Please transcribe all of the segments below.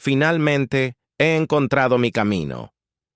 Finalmente, he encontrado mi camino.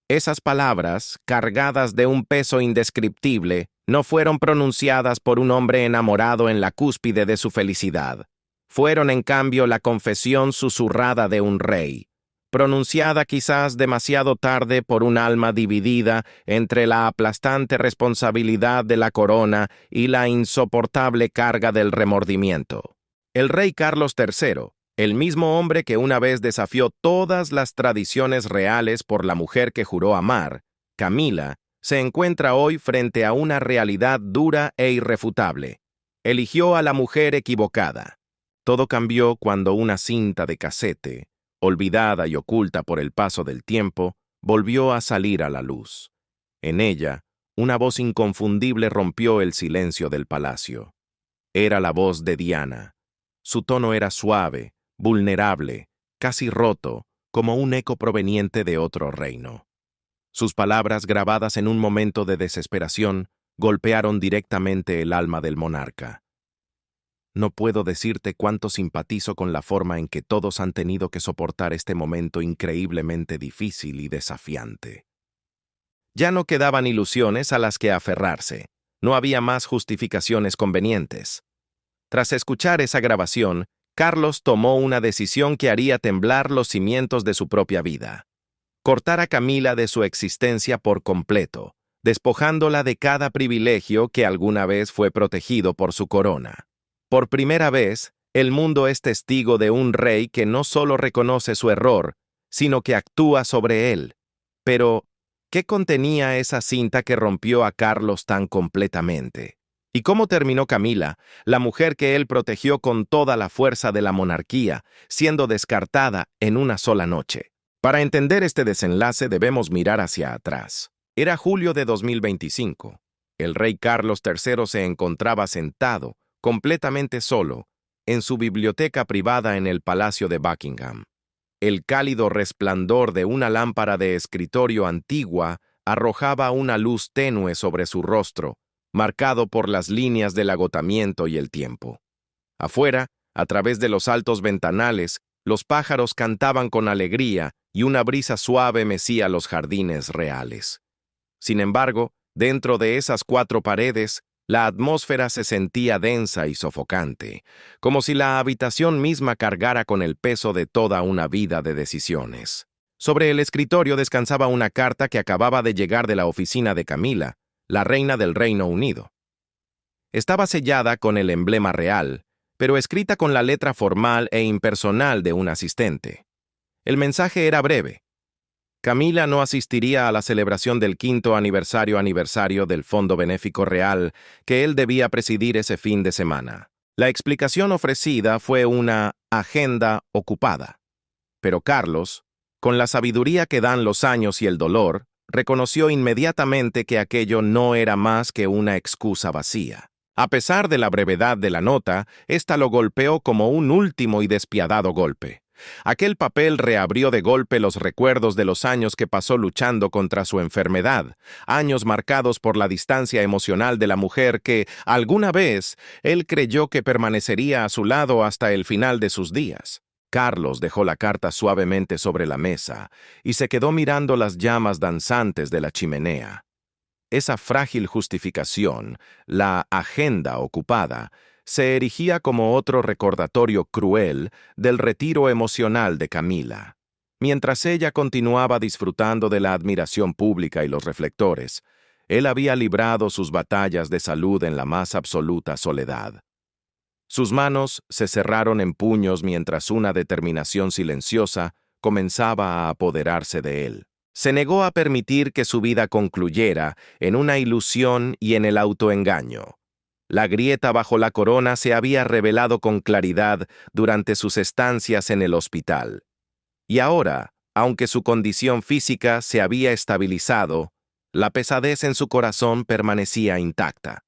Esas palabras, cargadas de un peso indescriptible, no fueron pronunciadas por un hombre enamorado en la cúspide de su felicidad. Fueron, en cambio, la confesión susurrada de un rey, pronunciada quizás demasiado tarde por un alma dividida entre la aplastante responsabilidad de la corona y la insoportable carga del remordimiento. El rey Carlos III, el mismo hombre que una vez desafió todas las tradiciones reales por la mujer que juró amar, Camila, se encuentra hoy frente a una realidad dura e irrefutable. Eligió a la mujer equivocada. Todo cambió cuando una cinta de casete, olvidada y oculta por el paso del tiempo, volvió a salir a la luz. En ella, una voz inconfundible rompió el silencio del palacio. Era la voz de Diana. Su tono era suave, vulnerable, casi roto, como un eco proveniente de otro reino. Sus palabras, grabadas en un momento de desesperación, golpearon directamente el alma del monarca. No puedo decirte cuánto simpatizo con la forma en que todos han tenido que soportar este momento increíblemente difícil y desafiante. Ya no quedaban ilusiones a las que aferrarse. No había más justificaciones convenientes. Tras escuchar esa grabación, Carlos tomó una decisión que haría temblar los cimientos de su propia vida. Cortar a Camila de su existencia por completo, despojándola de cada privilegio que alguna vez fue protegido por su corona. Por primera vez, el mundo es testigo de un rey que no solo reconoce su error, sino que actúa sobre él. Pero, ¿qué contenía esa cinta que rompió a Carlos tan completamente? ¿Y cómo terminó Camila, la mujer que él protegió con toda la fuerza de la monarquía, siendo descartada en una sola noche? Para entender este desenlace debemos mirar hacia atrás. Era julio de 2025. El rey Carlos III se encontraba sentado, completamente solo, en su biblioteca privada en el Palacio de Buckingham. El cálido resplandor de una lámpara de escritorio antigua arrojaba una luz tenue sobre su rostro, marcado por las líneas del agotamiento y el tiempo. Afuera, a través de los altos ventanales, los pájaros cantaban con alegría y una brisa suave mecía los jardines reales. Sin embargo, dentro de esas cuatro paredes, la atmósfera se sentía densa y sofocante, como si la habitación misma cargara con el peso de toda una vida de decisiones. Sobre el escritorio descansaba una carta que acababa de llegar de la oficina de Camila, la reina del Reino Unido. Estaba sellada con el emblema real, pero escrita con la letra formal e impersonal de un asistente. El mensaje era breve. Camila no asistiría a la celebración del 5º aniversario del Fondo Benéfico Real que él debía presidir ese fin de semana. La explicación ofrecida fue una agenda ocupada. Pero Carlos, con la sabiduría que dan los años y el dolor, reconoció inmediatamente que aquello no era más que una excusa vacía. A pesar de la brevedad de la nota, ésta lo golpeó como un último y despiadado golpe. Aquel papel reabrió de golpe los recuerdos de los años que pasó luchando contra su enfermedad, años marcados por la distancia emocional de la mujer que, alguna vez, él creyó que permanecería a su lado hasta el final de sus días. Carlos dejó la carta suavemente sobre la mesa y se quedó mirando las llamas danzantes de la chimenea. Esa frágil justificación, la agenda ocupada, se erigía como otro recordatorio cruel del retiro emocional de Camila. Mientras ella continuaba disfrutando de la admiración pública y los reflectores, él había librado sus batallas de salud en la más absoluta soledad. Sus manos se cerraron en puños mientras una determinación silenciosa comenzaba a apoderarse de él. Se negó a permitir que su vida concluyera en una ilusión y en el autoengaño. La grieta bajo la corona se había revelado con claridad durante sus estancias en el hospital. Y ahora, aunque su condición física se había estabilizado, la pesadez en su corazón permanecía intacta.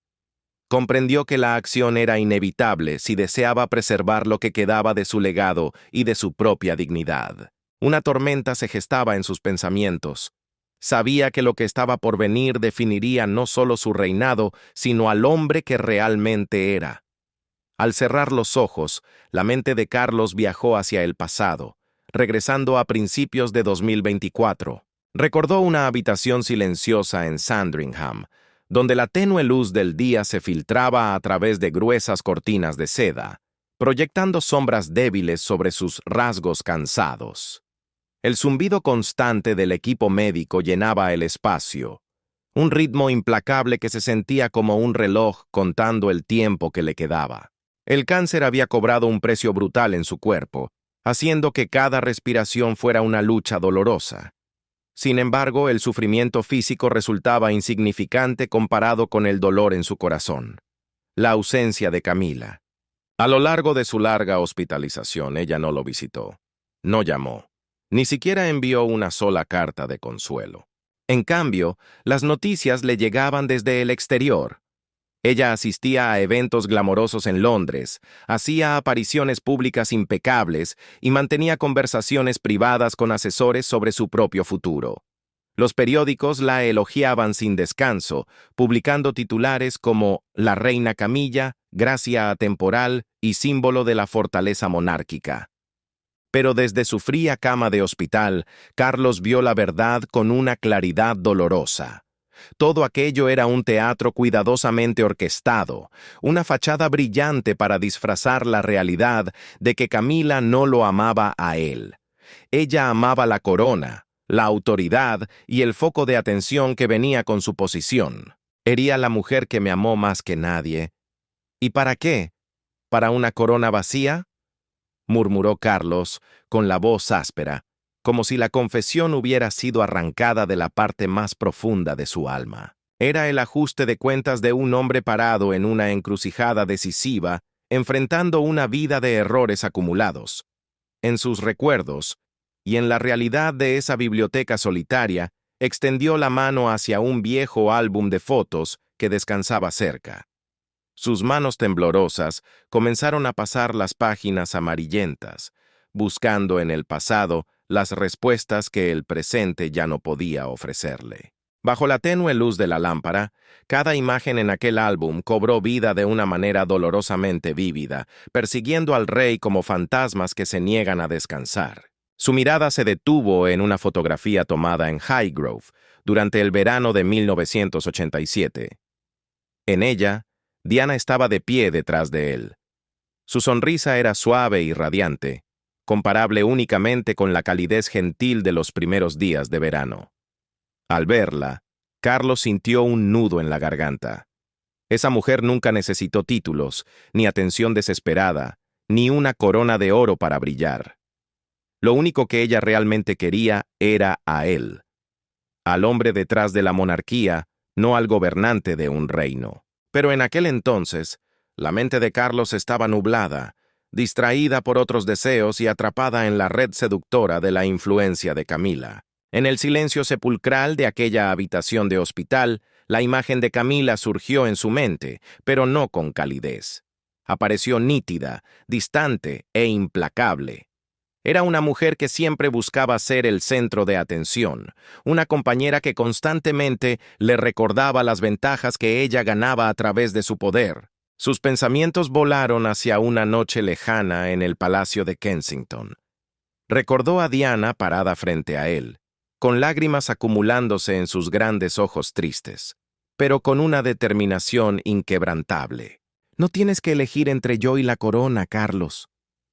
Comprendió que la acción era inevitable si deseaba preservar lo que quedaba de su legado y de su propia dignidad. Una tormenta se gestaba en sus pensamientos. Sabía que lo que estaba por venir definiría no solo su reinado, sino al hombre que realmente era. Al cerrar los ojos, la mente de Carlos viajó hacia el pasado, regresando a principios de 2024. Recordó una habitación silenciosa en Sandringham, donde la tenue luz del día se filtraba a través de gruesas cortinas de seda, proyectando sombras débiles sobre sus rasgos cansados. El zumbido constante del equipo médico llenaba el espacio, un ritmo implacable que se sentía como un reloj contando el tiempo que le quedaba. El cáncer había cobrado un precio brutal en su cuerpo, haciendo que cada respiración fuera una lucha dolorosa. Sin embargo, el sufrimiento físico resultaba insignificante comparado con el dolor en su corazón. La ausencia de Camila. A lo largo de su larga hospitalización, ella no lo visitó, no llamó, ni siquiera envió una sola carta de consuelo. En cambio, las noticias le llegaban desde el exterior. Ella asistía a eventos glamorosos en Londres, hacía apariciones públicas impecables y mantenía conversaciones privadas con asesores sobre su propio futuro. Los periódicos la elogiaban sin descanso, publicando titulares como «La reina Camilla, gracia atemporal y símbolo de la fortaleza monárquica». Pero desde su fría cama de hospital, Carlos vio la verdad con una claridad dolorosa. Todo aquello era un teatro cuidadosamente orquestado, una fachada brillante para disfrazar la realidad de que Camila no lo amaba a él. Ella amaba la corona, la autoridad y el foco de atención que venía con su posición. Era la mujer que me amó más que nadie. ¿Y para qué? ¿Para una corona vacía?, murmuró Carlos, con la voz áspera, como si la confesión hubiera sido arrancada de la parte más profunda de su alma. Era el ajuste de cuentas de un hombre parado en una encrucijada decisiva, enfrentando una vida de errores acumulados. En sus recuerdos, y en la realidad de esa biblioteca solitaria, extendió la mano hacia un viejo álbum de fotos que descansaba cerca. Sus manos temblorosas comenzaron a pasar las páginas amarillentas, buscando en el pasado las respuestas que el presente ya no podía ofrecerle. Bajo la tenue luz de la lámpara, cada imagen en aquel álbum cobró vida de una manera dolorosamente vívida, persiguiendo al rey como fantasmas que se niegan a descansar. Su mirada se detuvo en una fotografía tomada en Highgrove durante el verano de 1987. En ella, Diana estaba de pie detrás de él. Su sonrisa era suave y radiante, comparable únicamente con la calidez gentil de los primeros días de verano. Al verla, Carlos sintió un nudo en la garganta. Esa mujer nunca necesitó títulos, ni atención desesperada, ni una corona de oro para brillar. Lo único que ella realmente quería era a él, al hombre detrás de la monarquía, no al gobernante de un reino. Pero en aquel entonces, la mente de Carlos estaba nublada, distraída por otros deseos y atrapada en la red seductora de la influencia de Camila. En el silencio sepulcral de aquella habitación de hospital, la imagen de Camila surgió en su mente, pero no con calidez. Apareció nítida, distante e implacable. Era una mujer que siempre buscaba ser el centro de atención, una compañera que constantemente le recordaba las ventajas que ella ganaba a través de su poder. Sus pensamientos volaron hacia una noche lejana en el Palacio de Kensington. Recordó a Diana parada frente a él, con lágrimas acumulándose en sus grandes ojos tristes, pero con una determinación inquebrantable. «No tienes que elegir entre yo y la corona, Carlos»,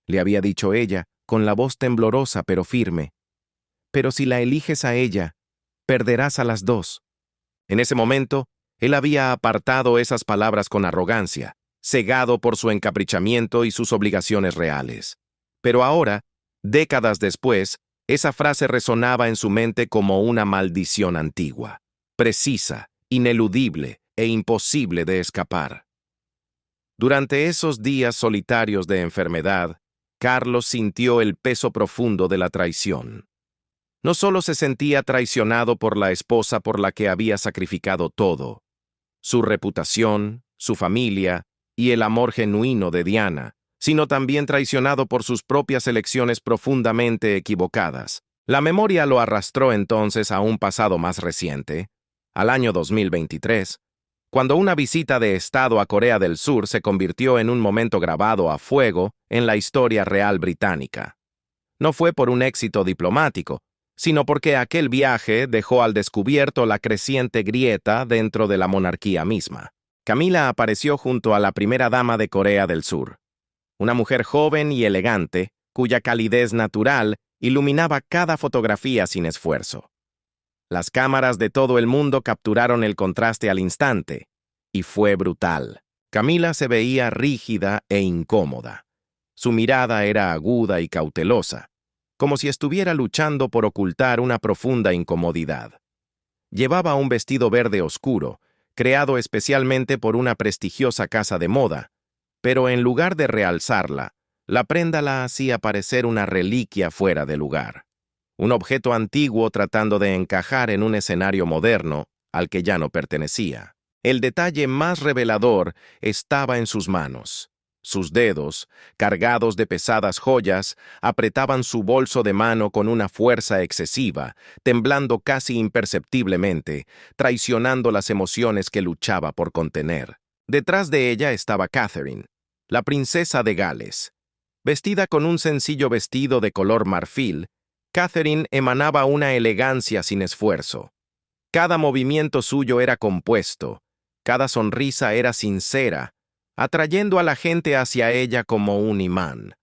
le había dicho ella, con la voz temblorosa pero firme. «Pero si la eliges a ella, perderás a las dos». En ese momento, él había apartado esas palabras con arrogancia, cegado por su encaprichamiento y sus obligaciones reales. Pero ahora, décadas después, esa frase resonaba en su mente como una maldición antigua, precisa, ineludible e imposible de escapar. Durante esos días solitarios de enfermedad, Carlos sintió el peso profundo de la traición. No solo se sentía traicionado por la esposa por la que había sacrificado todo, su reputación, su familia y el amor genuino de Diana, sino también traicionado por sus propias elecciones profundamente equivocadas. La memoria lo arrastró entonces a un pasado más reciente, al año 2023, cuando una visita de Estado a Corea del Sur se convirtió en un momento grabado a fuego en la historia real británica. No fue por un éxito diplomático, sino porque aquel viaje dejó al descubierto la creciente grieta dentro de la monarquía misma. Camila apareció junto a la primera dama de Corea del Sur, una mujer joven y elegante, cuya calidez natural iluminaba cada fotografía sin esfuerzo. Las cámaras de todo el mundo capturaron el contraste al instante, y fue brutal. Camila se veía rígida e incómoda. Su mirada era aguda y cautelosa, como si estuviera luchando por ocultar una profunda incomodidad. Llevaba un vestido verde oscuro, creado especialmente por una prestigiosa casa de moda, pero en lugar de realzarla, la prenda la hacía parecer una reliquia fuera de lugar. Un objeto antiguo tratando de encajar en un escenario moderno al que ya no pertenecía. El detalle más revelador estaba en sus manos. Sus dedos, cargados de pesadas joyas, apretaban su bolso de mano con una fuerza excesiva, temblando casi imperceptiblemente, traicionando las emociones que luchaba por contener. Detrás de ella estaba Catherine, la princesa de Gales. Vestida con un sencillo vestido de color marfil, Catherine emanaba una elegancia sin esfuerzo. Cada movimiento suyo era compuesto, cada sonrisa era sincera, atrayendo a la gente hacia ella como un imán.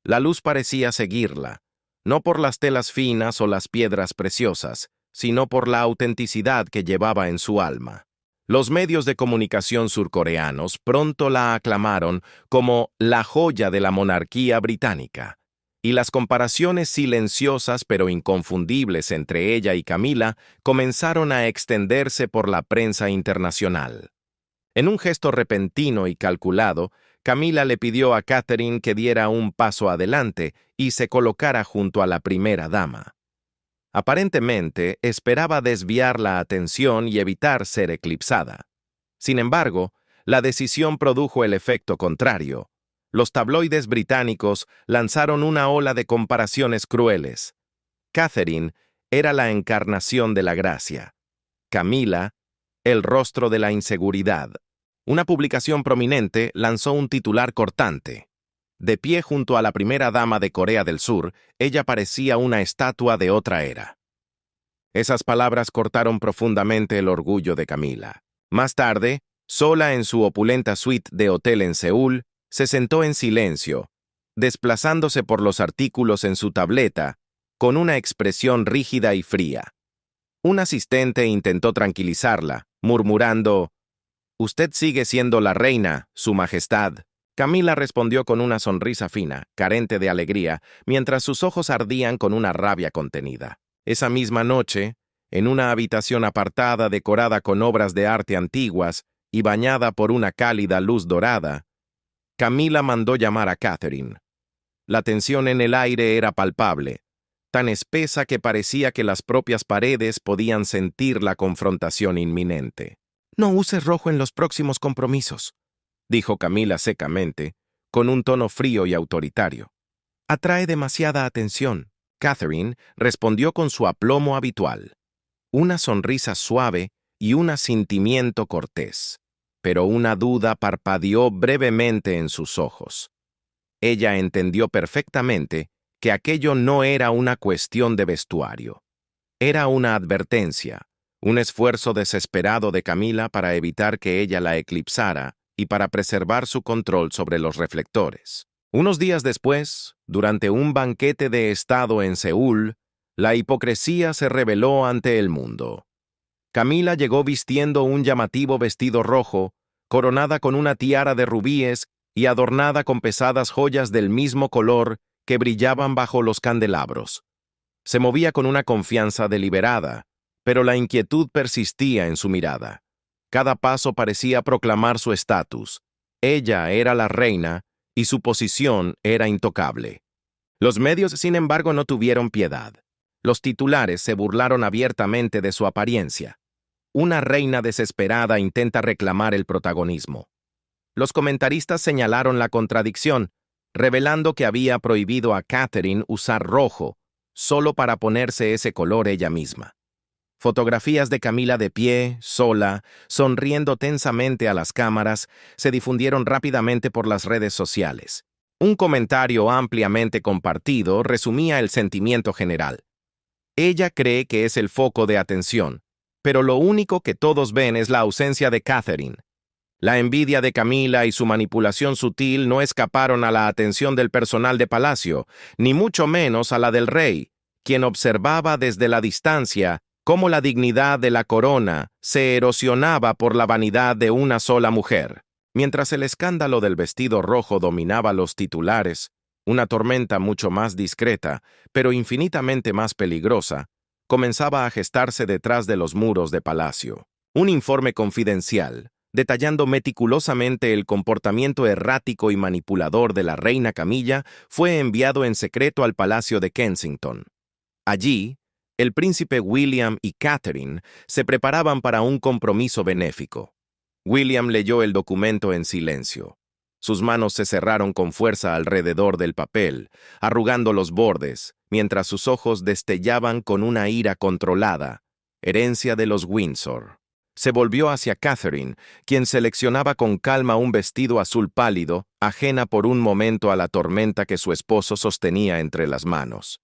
La luz parecía seguirla, no por las telas finas o las piedras preciosas, sino por la autenticidad que llevaba en su alma. Los medios de comunicación surcoreanos pronto la aclamaron como la joya de la monarquía británica, y las comparaciones silenciosas pero inconfundibles entre ella y Camila comenzaron a extenderse por la prensa internacional. En un gesto repentino y calculado, Camila le pidió a Catherine que diera un paso adelante y se colocara junto a la primera dama. Aparentemente, esperaba desviar la atención y evitar ser eclipsada. Sin embargo, la decisión produjo el efecto contrario. Los tabloides británicos lanzaron una ola de comparaciones crueles. Catherine era la encarnación de la gracia. Camila, el rostro de la inseguridad. Una publicación prominente lanzó un titular cortante. De pie junto a la primera dama de Corea del Sur, ella parecía una estatua de otra era. Esas palabras cortaron profundamente el orgullo de Camila. Más tarde, sola en su opulenta suite de hotel en Seúl, se sentó en silencio, desplazándose por los artículos en su tableta, con una expresión rígida y fría. Un asistente intentó tranquilizarla, murmurando: «Usted sigue siendo la reina, Su Majestad». Camila respondió con una sonrisa fina, carente de alegría, mientras sus ojos ardían con una rabia contenida. Esa misma noche, en una habitación apartada decorada con obras de arte antiguas y bañada por una cálida luz dorada, Camila mandó llamar a Catherine. La tensión en el aire era palpable, tan espesa que parecía que las propias paredes podían sentir la confrontación inminente. «No uses rojo en los próximos compromisos», dijo Camila secamente, con un tono frío y autoritario. «Atrae demasiada atención». Catherine respondió con su aplomo habitual. Una sonrisa suave y un asentimiento cortés, pero una duda parpadeó brevemente en sus ojos. Ella entendió perfectamente que aquello no era una cuestión de vestuario. Era una advertencia, un esfuerzo desesperado de Camila para evitar que ella la eclipsara y para preservar su control sobre los reflectores. Unos días después, durante un banquete de Estado en Seúl, la hipocresía se reveló ante el mundo. Camila llegó vistiendo un llamativo vestido rojo, coronada con una tiara de rubíes y adornada con pesadas joyas del mismo color que brillaban bajo los candelabros. Se movía con una confianza deliberada, pero la inquietud persistía en su mirada. Cada paso parecía proclamar su estatus. Ella era la reina y su posición era intocable. Los medios, sin embargo, no tuvieron piedad. Los titulares se burlaron abiertamente de su apariencia. Una reina desesperada intenta reclamar el protagonismo. Los comentaristas señalaron la contradicción, revelando que había prohibido a Catherine usar rojo, solo para ponerse ese color ella misma. Fotografías de Camila de pie, sola, sonriendo tensamente a las cámaras, se difundieron rápidamente por las redes sociales. Un comentario ampliamente compartido resumía el sentimiento general. Ella cree que es el foco de atención, pero lo único que todos ven es la ausencia de Catherine. La envidia de Camila y su manipulación sutil no escaparon a la atención del personal de palacio, ni mucho menos a la del rey, quien observaba desde la distancia cómo la dignidad de la corona se erosionaba por la vanidad de una sola mujer. Mientras el escándalo del vestido rojo dominaba los titulares, una tormenta mucho más discreta, pero infinitamente más peligrosa, comenzaba a gestarse detrás de los muros de palacio. Un informe confidencial, detallando meticulosamente el comportamiento errático y manipulador de la reina Camilla, fue enviado en secreto al Palacio de Kensington. Allí, el príncipe William y Catherine se preparaban para un compromiso benéfico. William leyó el documento en silencio. Sus manos se cerraron con fuerza alrededor del papel, arrugando los bordes, mientras sus ojos destellaban con una ira controlada, herencia de los Windsor. Se volvió hacia Catherine, quien seleccionaba con calma un vestido azul pálido, ajena por un momento a la tormenta que su esposo sostenía entre las manos.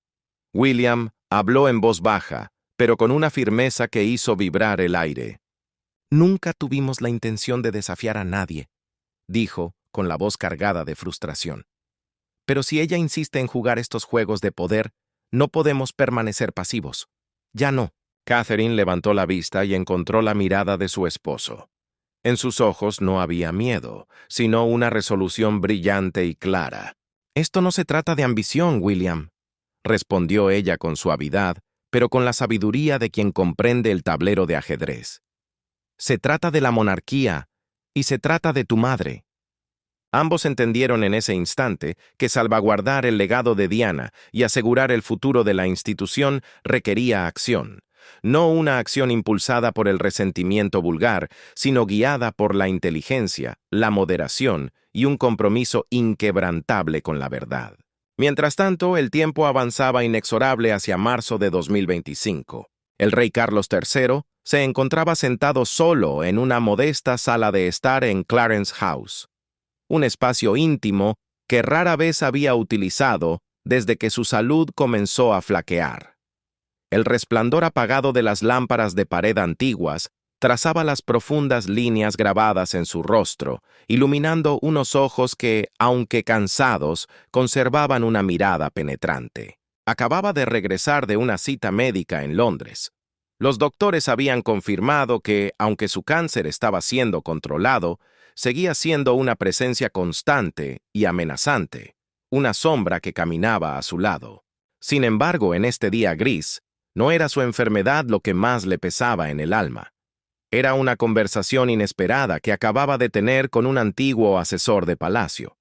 William habló en voz baja, pero con una firmeza que hizo vibrar el aire. «Nunca tuvimos la intención de desafiar a nadie», dijo, con la voz cargada de frustración. «Pero si ella insiste en jugar estos juegos de poder, no podemos permanecer pasivos. Ya no». Catherine levantó la vista y encontró la mirada de su esposo. En sus ojos no había miedo, sino una resolución brillante y clara. «Esto no se trata de ambición, William», respondió ella con suavidad, pero con la sabiduría de quien comprende el tablero de ajedrez. «Se trata de la monarquía, y se trata de tu madre». Ambos entendieron en ese instante que salvaguardar el legado de Diana y asegurar el futuro de la institución requería acción, no una acción impulsada por el resentimiento vulgar, sino guiada por la inteligencia, la moderación y un compromiso inquebrantable con la verdad. Mientras tanto, el tiempo avanzaba inexorable hacia marzo de 2025. El rey Carlos III se encontraba sentado solo en una modesta sala de estar en Clarence House, un espacio íntimo que rara vez había utilizado desde que su salud comenzó a flaquear. El resplandor apagado de las lámparas de pared antiguas trazaba las profundas líneas grabadas en su rostro, iluminando unos ojos que, aunque cansados, conservaban una mirada penetrante. Acababa de regresar de una cita médica en Londres. Los doctores habían confirmado que, aunque su cáncer estaba siendo controlado, seguía siendo una presencia constante y amenazante, una sombra que caminaba a su lado. Sin embargo, en este día gris, no era su enfermedad lo que más le pesaba en el alma. Era una conversación inesperada que acababa de tener con un antiguo asesor de palacio.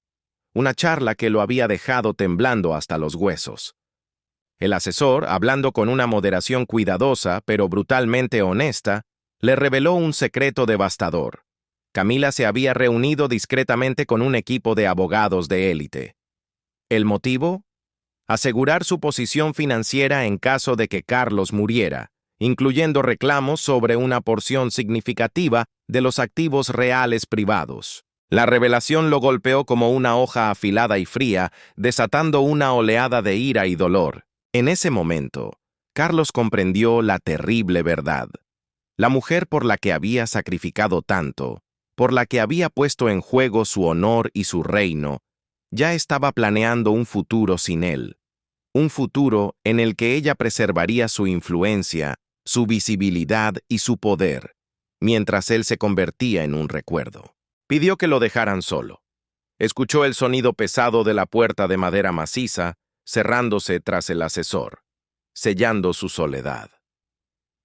Una charla que lo había dejado temblando hasta los huesos. El asesor, hablando con una moderación cuidadosa pero brutalmente honesta, le reveló un secreto devastador. Camila se había reunido discretamente con un equipo de abogados de élite. ¿El motivo? Asegurar su posición financiera en caso de que Carlos muriera, incluyendo reclamos sobre una porción significativa de los activos reales privados. La revelación lo golpeó como una hoja afilada y fría, desatando una oleada de ira y dolor. En ese momento, Carlos comprendió la terrible verdad. La mujer por la que había sacrificado tanto, por la que había puesto en juego su honor y su reino, ya estaba planeando un futuro sin él. Un futuro en el que ella preservaría su influencia, su visibilidad y su poder, mientras él se convertía en un recuerdo. Pidió que lo dejaran solo. Escuchó el sonido pesado de la puerta de madera maciza, cerrándose tras el asesor, sellando su soledad.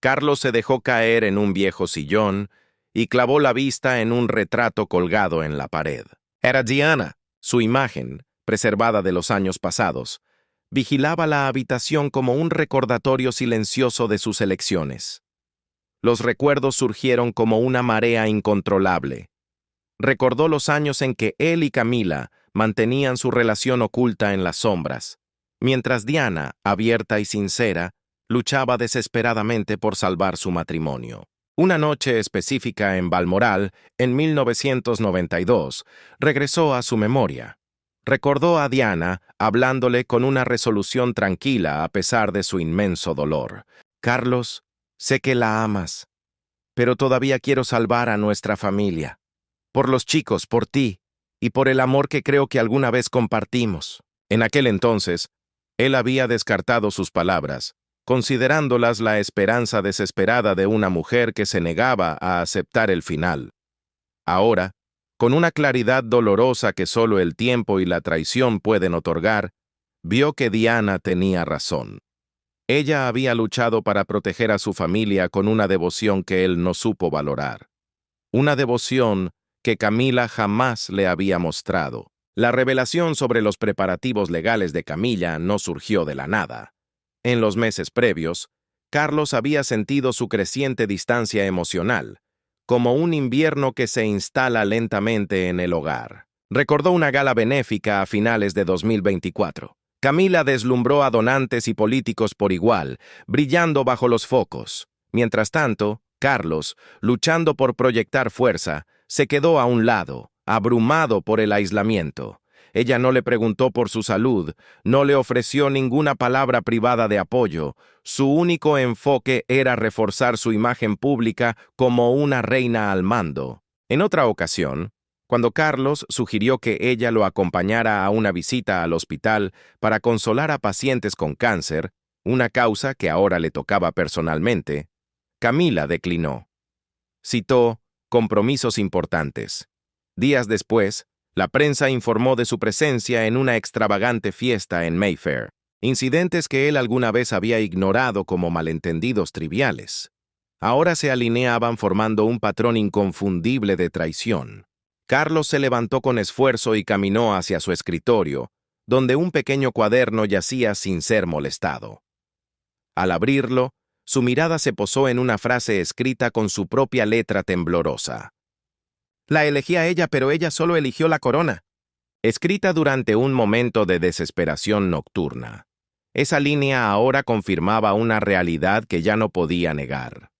Carlos se dejó caer en un viejo sillón y clavó la vista en un retrato colgado en la pared. Era Diana, su imagen, preservada de los años pasados, vigilaba la habitación como un recordatorio silencioso de sus elecciones. Los recuerdos surgieron como una marea incontrolable. Recordó los años en que él y Camila mantenían su relación oculta en las sombras, mientras Diana, abierta y sincera, luchaba desesperadamente por salvar su matrimonio. Una noche específica en Balmoral, en 1992, regresó a su memoria. Recordó a Diana, hablándole con una resolución tranquila a pesar de su inmenso dolor. Carlos, sé que la amas, pero todavía quiero salvar a nuestra familia. Por los chicos, por ti, y por el amor que creo que alguna vez compartimos. En aquel entonces, él había descartado sus palabras, considerándolas la esperanza desesperada de una mujer que se negaba a aceptar el final. Ahora, con una claridad dolorosa que solo el tiempo y la traición pueden otorgar, vio que Diana tenía razón. Ella había luchado para proteger a su familia con una devoción que él no supo valorar. Una devoción que Camila jamás le había mostrado. La revelación sobre los preparativos legales de Camila no surgió de la nada. En los meses previos, Carlos había sentido su creciente distancia emocional, como un invierno que se instala lentamente en el hogar. Recordó una gala benéfica a finales de 2024. Camila deslumbró a donantes y políticos por igual, brillando bajo los focos. Mientras tanto, Carlos, luchando por proyectar fuerza, se quedó a un lado, abrumado por el aislamiento. Ella no le preguntó por su salud, no le ofreció ninguna palabra privada de apoyo. Su único enfoque era reforzar su imagen pública como una reina al mando. En otra ocasión, cuando Carlos sugirió que ella lo acompañara a una visita al hospital para consolar a pacientes con cáncer, una causa que ahora le tocaba personalmente, Camila declinó. Citó compromisos importantes. Días después, la prensa informó de su presencia en una extravagante fiesta en Mayfair, incidentes que él alguna vez había ignorado como malentendidos triviales. Ahora se alineaban formando un patrón inconfundible de traición. Carlos se levantó con esfuerzo y caminó hacia su escritorio, donde un pequeño cuaderno yacía sin ser molestado. Al abrirlo, su mirada se posó en una frase escrita con su propia letra temblorosa. La elegí a ella, pero ella solo eligió la corona. Escrita durante un momento de desesperación nocturna. Esa línea ahora confirmaba una realidad que ya no podía negar.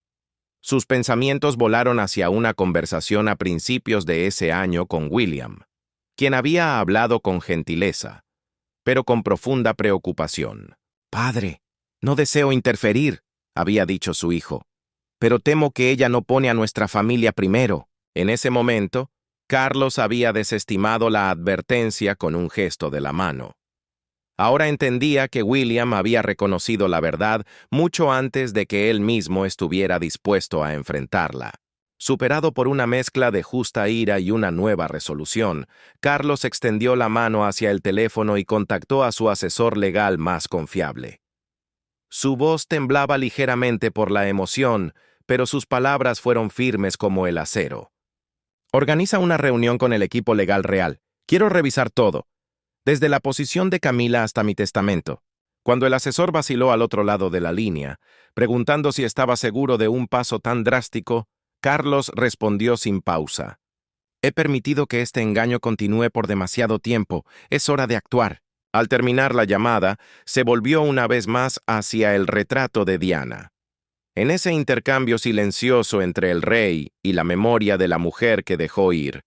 Sus pensamientos volaron hacia una conversación a principios de ese año con William, quien había hablado con gentileza, pero con profunda preocupación. «Padre, no deseo interferir», había dicho su hijo, «pero temo que ella no pone a nuestra familia primero». En ese momento, Carlos había desestimado la advertencia con un gesto de la mano. Ahora entendía que William había reconocido la verdad mucho antes de que él mismo estuviera dispuesto a enfrentarla. Superado por una mezcla de justa ira y una nueva resolución, Carlos extendió la mano hacia el teléfono y contactó a su asesor legal más confiable. Su voz temblaba ligeramente por la emoción, pero sus palabras fueron firmes como el acero. «Organiza una reunión con el equipo legal real. Quiero revisar todo, desde la posición de Camila hasta mi testamento». Cuando el asesor vaciló al otro lado de la línea, preguntando si estaba seguro de un paso tan drástico, Carlos respondió sin pausa. «He permitido que este engaño continúe por demasiado tiempo. Es hora de actuar». Al terminar la llamada, se volvió una vez más hacia el retrato de Diana. En ese intercambio silencioso entre el rey y la memoria de la mujer que dejó ir,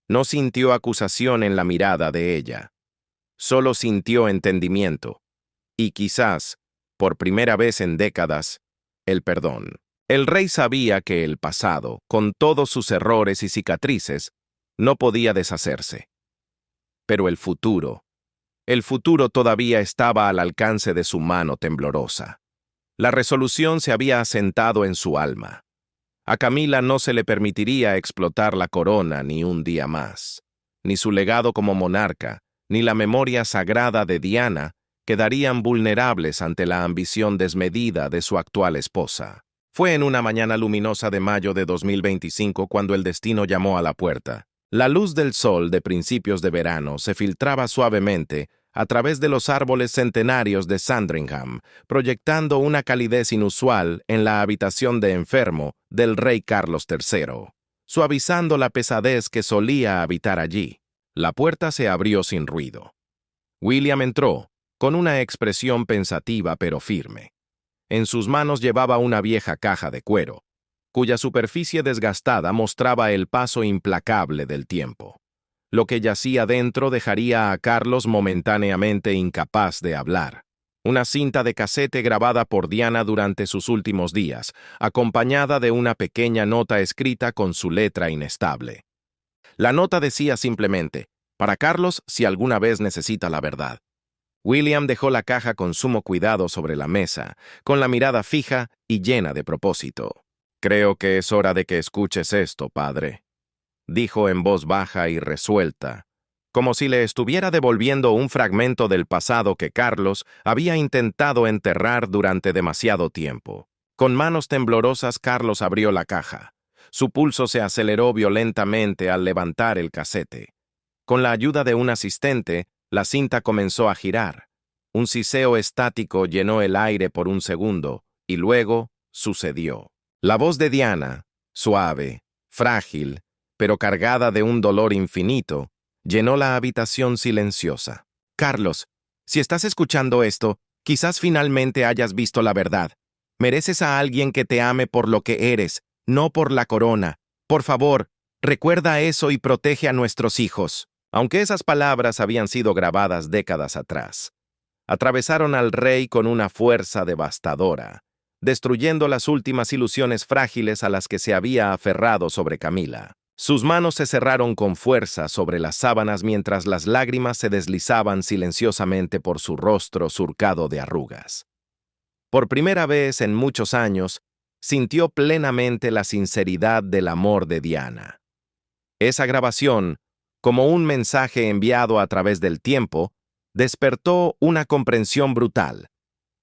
no sintió acusación en la mirada de ella. Solo sintió entendimiento, y quizás, por primera vez en décadas, el perdón. El rey sabía que el pasado, con todos sus errores y cicatrices, no podía deshacerse. Pero el futuro todavía estaba al alcance de su mano temblorosa. La resolución se había asentado en su alma. A Camila no se le permitiría explotar la corona ni un día más. Ni su legado como monarca, ni la memoria sagrada de Diana quedarían vulnerables ante la ambición desmedida de su actual esposa. Fue en una mañana luminosa de mayo de 2025 cuando el destino llamó a la puerta. La luz del sol de principios de verano se filtraba suavemente a través de los árboles centenarios de Sandringham, proyectando una calidez inusual en la habitación de enfermo del rey Carlos III, suavizando la pesadez que solía habitar allí. La puerta se abrió sin ruido. William entró, con una expresión pensativa pero firme. En sus manos llevaba una vieja caja de cuero, cuya superficie desgastada mostraba el paso implacable del tiempo. Lo que yacía dentro dejaría a Carlos momentáneamente incapaz de hablar. Una cinta de casete grabada por Diana durante sus últimos días, acompañada de una pequeña nota escrita con su letra inestable. La nota decía simplemente, para Carlos si alguna vez necesita la verdad. William dejó la caja con sumo cuidado sobre la mesa, con la mirada fija y llena de propósito. «Creo que es hora de que escuches esto, padre», dijo en voz baja y resuelta, como si le estuviera devolviendo un fragmento del pasado que Carlos había intentado enterrar durante demasiado tiempo. Con manos temblorosas, Carlos abrió la caja. Su pulso se aceleró violentamente al levantar el casete. Con la ayuda de un asistente, la cinta comenzó a girar. Un siseo estático llenó el aire por un segundo, y luego sucedió. La voz de Diana, suave, frágil, pero cargada de un dolor infinito, llenó la habitación silenciosa. «Carlos, si estás escuchando esto, quizás finalmente hayas visto la verdad. Mereces a alguien que te ame por lo que eres, no por la corona. Por favor, recuerda eso y protege a nuestros hijos». Aunque esas palabras habían sido grabadas décadas atrás, atravesaron al rey con una fuerza devastadora, destruyendo las últimas ilusiones frágiles a las que se había aferrado sobre Camila. Sus manos se cerraron con fuerza sobre las sábanas mientras las lágrimas se deslizaban silenciosamente por su rostro surcado de arrugas. Por primera vez en muchos años, sintió plenamente la sinceridad del amor de Diana. Esa grabación, como un mensaje enviado a través del tiempo, despertó una comprensión brutal.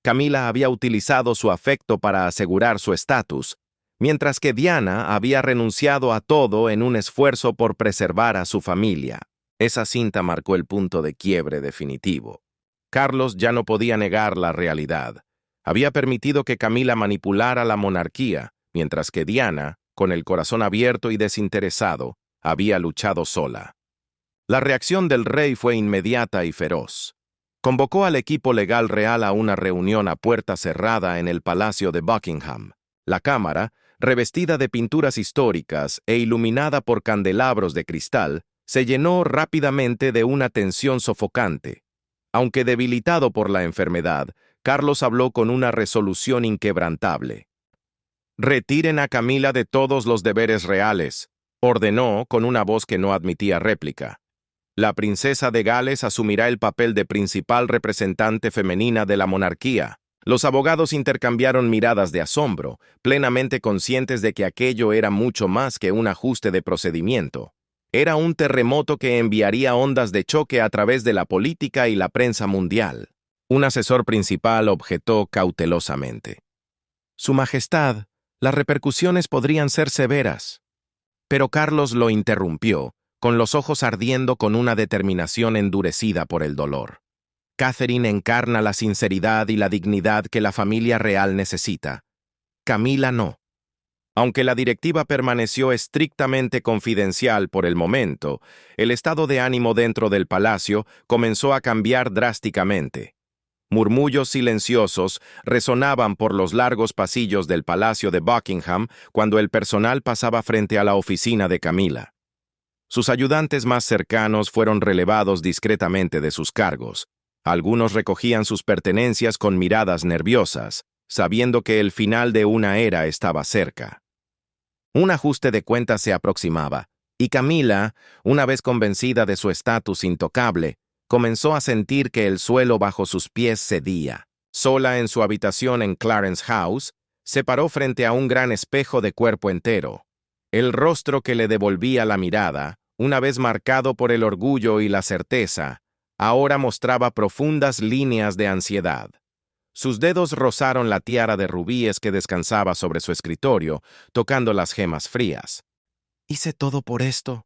Camila había utilizado su afecto para asegurar su estatus, mientras que Diana había renunciado a todo en un esfuerzo por preservar a su familia. Esa cinta marcó el punto de quiebre definitivo. Carlos ya no podía negar la realidad. Había permitido que Camila manipulara la monarquía, mientras que Diana, con el corazón abierto y desinteresado, había luchado sola. La reacción del rey fue inmediata y feroz. Convocó al equipo legal real a una reunión a puerta cerrada en el Palacio de Buckingham. La cámara, revestida de pinturas históricas e iluminada por candelabros de cristal, se llenó rápidamente de una tensión sofocante. Aunque debilitado por la enfermedad, Carlos habló con una resolución inquebrantable. «Retiren a Camila de todos los deberes reales», ordenó con una voz que no admitía réplica. «La princesa de Gales asumirá el papel de principal representante femenina de la monarquía». Los abogados intercambiaron miradas de asombro, plenamente conscientes de que aquello era mucho más que un ajuste de procedimiento. Era un terremoto que enviaría ondas de choque a través de la política y la prensa mundial. Un asesor principal objetó cautelosamente. «Su Majestad, las repercusiones podrían ser severas». Pero Carlos lo interrumpió, con los ojos ardiendo con una determinación endurecida por el dolor. «Catherine encarna la sinceridad y la dignidad que la familia real necesita. Camila no». Aunque la directiva permaneció estrictamente confidencial por el momento, el estado de ánimo dentro del palacio comenzó a cambiar drásticamente. Murmullos silenciosos resonaban por los largos pasillos del Palacio de Buckingham cuando el personal pasaba frente a la oficina de Camila. Sus ayudantes más cercanos fueron relevados discretamente de sus cargos. Algunos recogían sus pertenencias con miradas nerviosas, sabiendo que el final de una era estaba cerca. Un ajuste de cuentas se aproximaba, y Camila, una vez convencida de su estatus intocable, comenzó a sentir que el suelo bajo sus pies cedía. Sola en su habitación en Clarence House, se paró frente a un gran espejo de cuerpo entero. El rostro que le devolvía la mirada, una vez marcado por el orgullo y la certeza, ahora mostraba profundas líneas de ansiedad. Sus dedos rozaron la tiara de rubíes que descansaba sobre su escritorio, tocando las gemas frías. «Hice todo por esto»,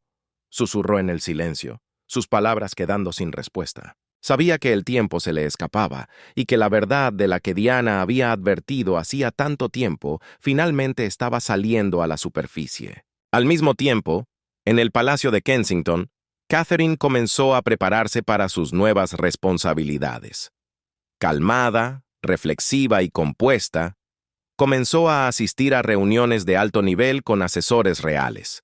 susurró en el silencio, sus palabras quedando sin respuesta. Sabía que el tiempo se le escapaba y que la verdad de la que Diana había advertido hacía tanto tiempo finalmente estaba saliendo a la superficie. Al mismo tiempo, en el Palacio de Kensington, Catherine comenzó a prepararse para sus nuevas responsabilidades. Calmada, reflexiva y compuesta, comenzó a asistir a reuniones de alto nivel con asesores reales.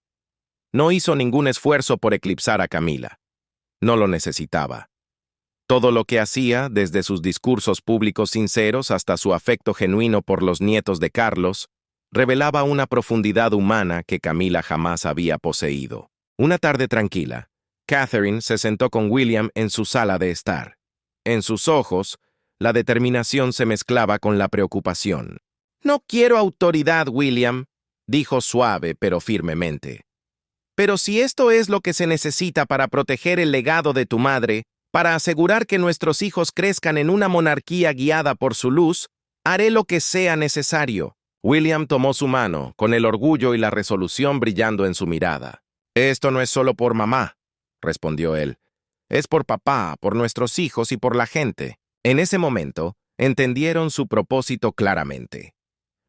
No hizo ningún esfuerzo por eclipsar a Camila. No lo necesitaba. Todo lo que hacía, desde sus discursos públicos sinceros hasta su afecto genuino por los nietos de Carlos, revelaba una profundidad humana que Camila jamás había poseído. Una tarde tranquila, Catherine se sentó con William en su sala de estar. En sus ojos, la determinación se mezclaba con la preocupación. «No quiero autoridad, William», dijo suave pero firmemente. «Pero si esto es lo que se necesita para proteger el legado de tu madre, para asegurar que nuestros hijos crezcan en una monarquía guiada por su luz, haré lo que sea necesario». William tomó su mano, con el orgullo y la resolución brillando en su mirada. «Esto no es solo por mamá», respondió él. «Es por papá, por nuestros hijos y por la gente». En ese momento, entendieron su propósito claramente.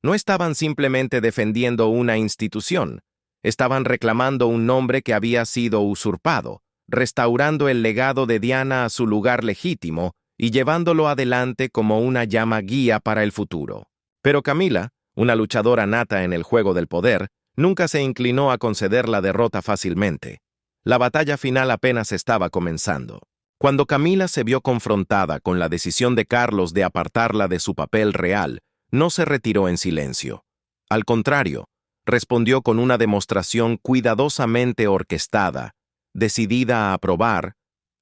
No estaban simplemente defendiendo una institución, estaban reclamando un nombre que había sido usurpado, restaurando el legado de Diana a su lugar legítimo y llevándolo adelante como una llama guía para el futuro. Pero Camila, una luchadora nata en el juego del poder, nunca se inclinó a conceder la derrota fácilmente. La batalla final apenas estaba comenzando. Cuando Camila se vio confrontada con la decisión de Carlos de apartarla de su papel real, no se retiró en silencio. Al contrario, respondió con una demostración cuidadosamente orquestada, decidida a probar,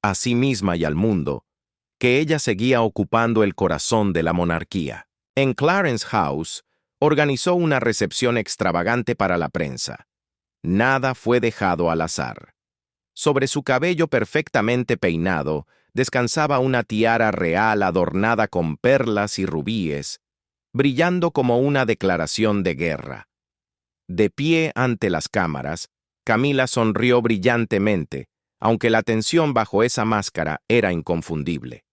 a sí misma y al mundo, que ella seguía ocupando el corazón de la monarquía. En Clarence House, organizó una recepción extravagante para la prensa. Nada fue dejado al azar. Sobre su cabello perfectamente peinado, descansaba una tiara real adornada con perlas y rubíes, brillando como una declaración de guerra. De pie ante las cámaras, Camila sonrió brillantemente, aunque la tensión bajo esa máscara era inconfundible.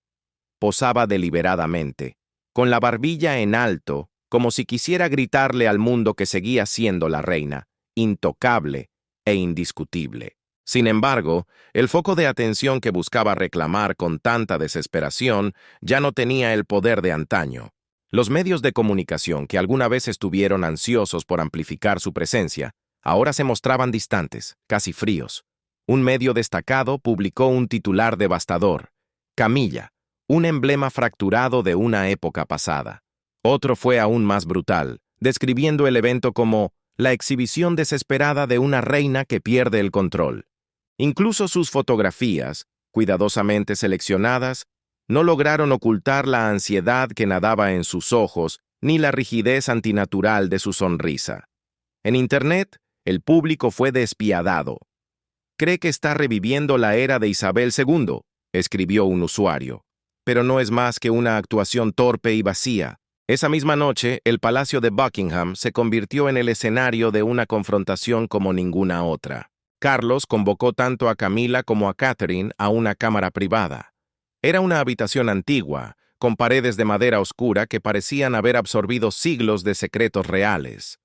Posaba deliberadamente, con la barbilla en alto, como si quisiera gritarle al mundo que seguía siendo la reina, intocable e indiscutible. Sin embargo, el foco de atención que buscaba reclamar con tanta desesperación ya no tenía el poder de antaño. Los medios de comunicación que alguna vez estuvieron ansiosos por amplificar su presencia, ahora se mostraban distantes, casi fríos. Un medio destacado publicó un titular devastador: Camilla, un emblema fracturado de una época pasada. Otro fue aún más brutal, describiendo el evento como la exhibición desesperada de una reina que pierde el control. Incluso sus fotografías, cuidadosamente seleccionadas, no lograron ocultar la ansiedad que nadaba en sus ojos ni la rigidez antinatural de su sonrisa. En Internet, el público fue despiadado. «Cree que está reviviendo la era de Isabel II», escribió un usuario. «Pero no es más que una actuación torpe y vacía». Esa misma noche, el Palacio de Buckingham se convirtió en el escenario de una confrontación como ninguna otra. Carlos convocó tanto a Camila como a Catherine a una cámara privada. Era una habitación antigua, con paredes de madera oscura que parecían haber absorbido siglos de secretos reales.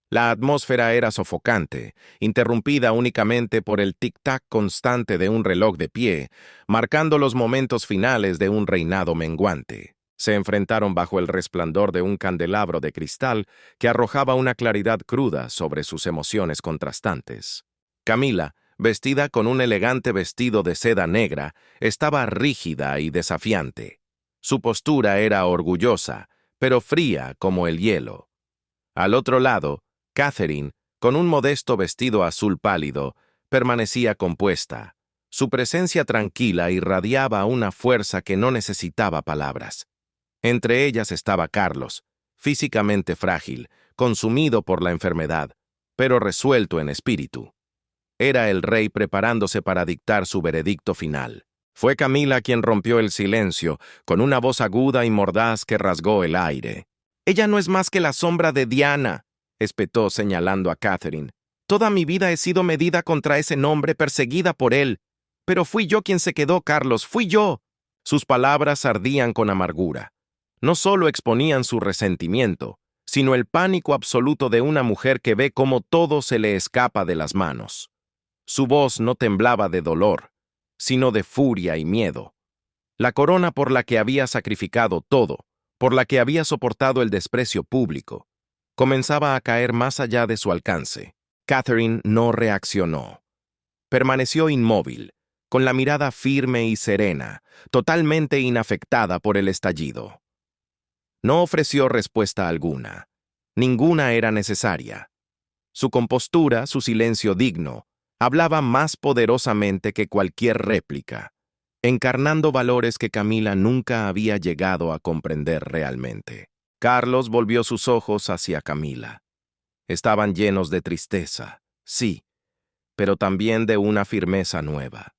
La atmósfera era sofocante, interrumpida únicamente por el tic-tac constante de un reloj de pie, marcando los momentos finales de un reinado menguante. Se enfrentaron bajo el resplandor de un candelabro de cristal que arrojaba una claridad cruda sobre sus emociones contrastantes. Camila, vestida con un elegante vestido de seda negra, estaba rígida y desafiante. Su postura era orgullosa, pero fría como el hielo. Al otro lado, Catherine, con un modesto vestido azul pálido, permanecía compuesta. Su presencia tranquila irradiaba una fuerza que no necesitaba palabras. Entre ellas estaba Carlos, físicamente frágil, consumido por la enfermedad, pero resuelto en espíritu. Era el rey preparándose para dictar su veredicto final. Fue Camila quien rompió el silencio, con una voz aguda y mordaz que rasgó el aire. «Ella no es más que la sombra de Diana», espetó señalando a Catherine. «Toda mi vida he sido medida contra ese nombre, perseguida por él. Pero fui yo quien se quedó, Carlos, fui yo». Sus palabras ardían con amargura. No solo exponían su resentimiento, sino el pánico absoluto de una mujer que ve cómo todo se le escapa de las manos. Su voz no temblaba de dolor, sino de furia y miedo. La corona por la que había sacrificado todo, por la que había soportado el desprecio público, comenzaba a caer más allá de su alcance. Catherine no reaccionó. Permaneció inmóvil, con la mirada firme y serena, totalmente inafectada por el estallido. No ofreció respuesta alguna. Ninguna era necesaria. Su compostura, su silencio digno, hablaba más poderosamente que cualquier réplica, encarnando valores que Camila nunca había llegado a comprender realmente. Carlos volvió sus ojos hacia Camila. Estaban llenos de tristeza, sí, pero también de una firmeza nueva.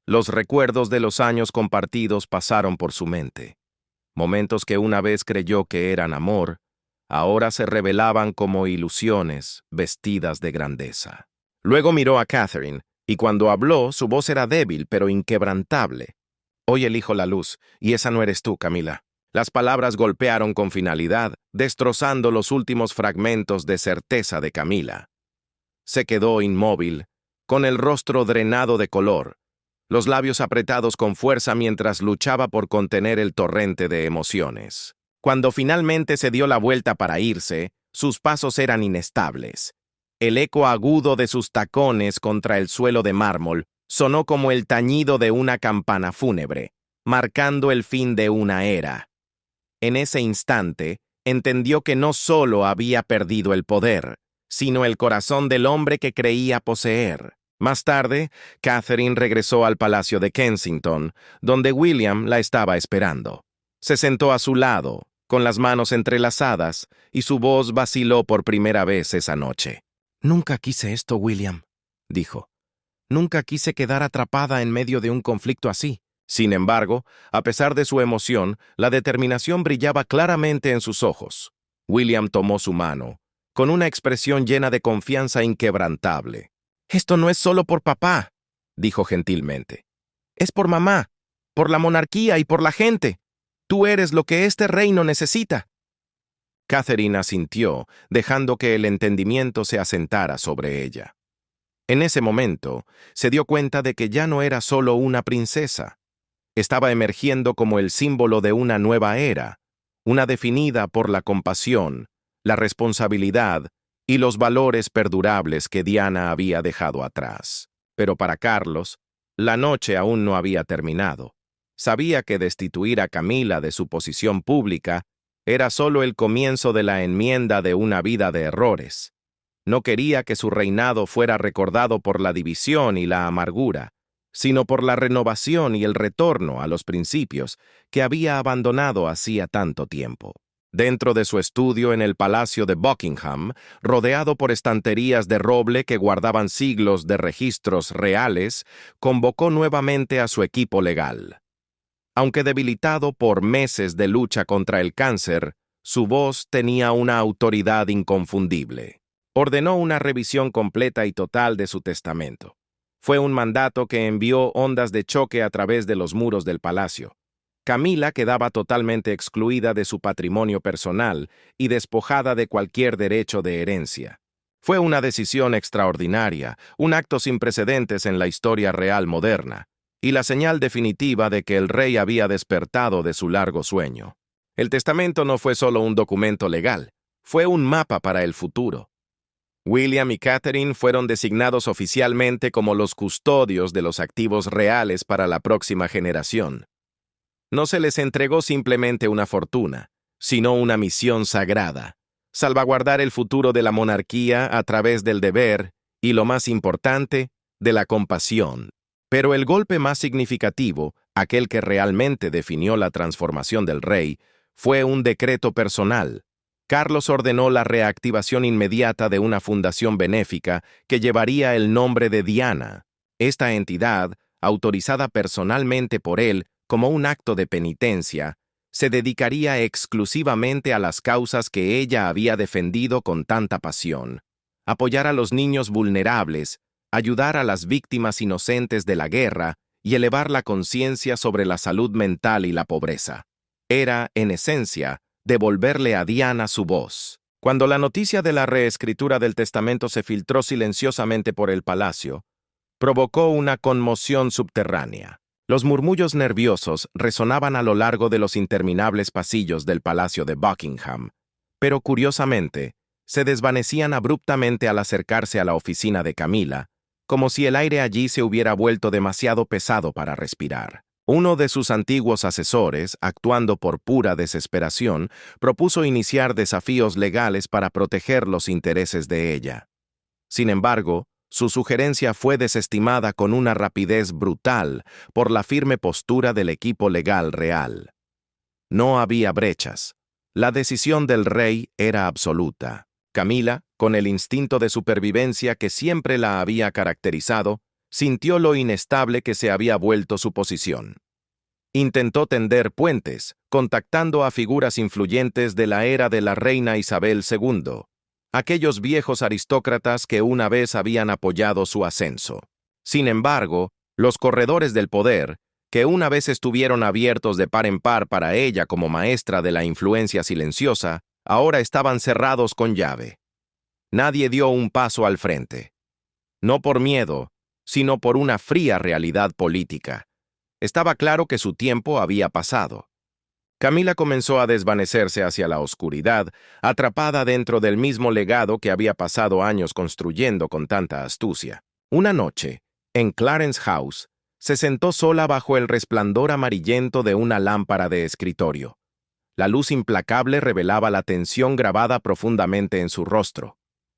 Los recuerdos de los años compartidos pasaron por su mente. Momentos que una vez creyó que eran amor, ahora se revelaban como ilusiones vestidas de grandeza. Luego miró a Catherine, y cuando habló, su voz era débil pero inquebrantable. Hoy elijo la luz, y esa no eres tú, Camila. Las palabras golpearon con finalidad, destrozando los últimos fragmentos de certeza de Camila. Se quedó inmóvil, con el rostro drenado de color, los labios apretados con fuerza mientras luchaba por contener el torrente de emociones. Cuando finalmente se dio la vuelta para irse, sus pasos eran inestables. El eco agudo de sus tacones contra el suelo de mármol sonó como el tañido de una campana fúnebre, marcando el fin de una era. En ese instante, entendió que no solo había perdido el poder, sino el corazón del hombre que creía poseer. Más tarde, Catherine regresó al Palacio de Kensington, donde William la estaba esperando. Se sentó a su lado, con las manos entrelazadas, y su voz vaciló por primera vez esa noche. «Nunca quise esto, William», dijo. «Nunca quise quedar atrapada en medio de un conflicto así». Sin embargo, a pesar de su emoción, la determinación brillaba claramente en sus ojos. William tomó su mano, con una expresión llena de confianza inquebrantable. «Esto no es solo por papá», dijo gentilmente. «Es por mamá, por la monarquía y por la gente. Tú eres lo que este reino necesita». Catherine asintió, dejando que el entendimiento se asentara sobre ella. En ese momento, se dio cuenta de que ya no era solo una princesa. Estaba emergiendo como el símbolo de una nueva era, una definida por la compasión, la responsabilidad y los valores perdurables que Diana había dejado atrás. Pero para Carlos, la noche aún no había terminado. Sabía que destituir a Camila de su posición pública era solo el comienzo de la enmienda de una vida de errores. No quería que su reinado fuera recordado por la división y la amargura, sino por la renovación y el retorno a los principios que había abandonado hacía tanto tiempo. Dentro de su estudio en el Palacio de Buckingham, rodeado por estanterías de roble que guardaban siglos de registros reales, convocó nuevamente a su equipo legal. Aunque debilitado por meses de lucha contra el cáncer, su voz tenía una autoridad inconfundible. Ordenó una revisión completa y total de su testamento. Fue un mandato que envió ondas de choque a través de los muros del palacio. Camila quedaba totalmente excluida de su patrimonio personal y despojada de cualquier derecho de herencia. Fue una decisión extraordinaria, un acto sin precedentes en la historia real moderna, y la señal definitiva de que el rey había despertado de su largo sueño. El testamento no fue solo un documento legal, fue un mapa para el futuro. William y Catherine fueron designados oficialmente como los custodios de los activos reales para la próxima generación. No se les entregó simplemente una fortuna, sino una misión sagrada: salvaguardar el futuro de la monarquía a través del deber y, lo más importante, de la compasión. Pero el golpe más significativo, aquel que realmente definió la transformación del rey, fue un decreto personal. Carlos ordenó la reactivación inmediata de una fundación benéfica que llevaría el nombre de Diana. Esta entidad, autorizada personalmente por él como un acto de penitencia, se dedicaría exclusivamente a las causas que ella había defendido con tanta pasión: apoyar a los niños vulnerables, ayudar a las víctimas inocentes de la guerra y elevar la conciencia sobre la salud mental y la pobreza. Era, en esencia, devolverle a Diana su voz. Cuando la noticia de la reescritura del testamento se filtró silenciosamente por el palacio, provocó una conmoción subterránea. Los murmullos nerviosos resonaban a lo largo de los interminables pasillos del Palacio de Buckingham, pero curiosamente, se desvanecían abruptamente al acercarse a la oficina de Camila, como si el aire allí se hubiera vuelto demasiado pesado para respirar. Uno de sus antiguos asesores, actuando por pura desesperación, propuso iniciar desafíos legales para proteger los intereses de ella. Sin embargo, su sugerencia fue desestimada con una rapidez brutal por la firme postura del equipo legal real. No había brechas. La decisión del rey era absoluta. Camila, con el instinto de supervivencia que siempre la había caracterizado, sintió lo inestable que se había vuelto su posición. Intentó tender puentes, contactando a figuras influyentes de la era de la reina Isabel II, aquellos viejos aristócratas que una vez habían apoyado su ascenso. Sin embargo, los corredores del poder, que una vez estuvieron abiertos de par en par para ella como maestra de la influencia silenciosa, ahora estaban cerrados con llave. Nadie dio un paso al frente. No por miedo, sino por una fría realidad política. Estaba claro que su tiempo había pasado. Camila comenzó a desvanecerse hacia la oscuridad, atrapada dentro del mismo legado que había pasado años construyendo con tanta astucia. Una noche, en Clarence House, se sentó sola bajo el resplandor amarillento de una lámpara de escritorio. La luz implacable revelaba la tensión grabada profundamente en su rostro.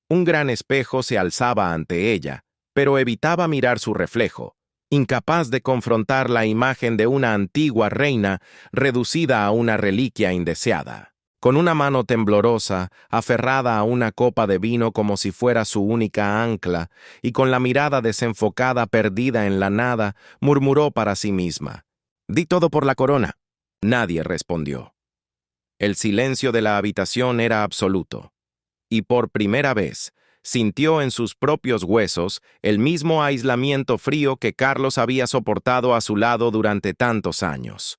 Un gran espejo se alzaba ante ella, pero evitaba mirar su reflejo, incapaz de confrontar la imagen de una antigua reina reducida a una reliquia indeseada. Con una mano temblorosa, aferrada a una copa de vino como si fuera su única ancla, y con la mirada desenfocada perdida en la nada, murmuró para sí misma: «Di todo por la corona». Nadie respondió. El silencio de la habitación era absoluto, y por primera vez sintió en sus propios huesos el mismo aislamiento frío que Carlos había soportado a su lado durante tantos años.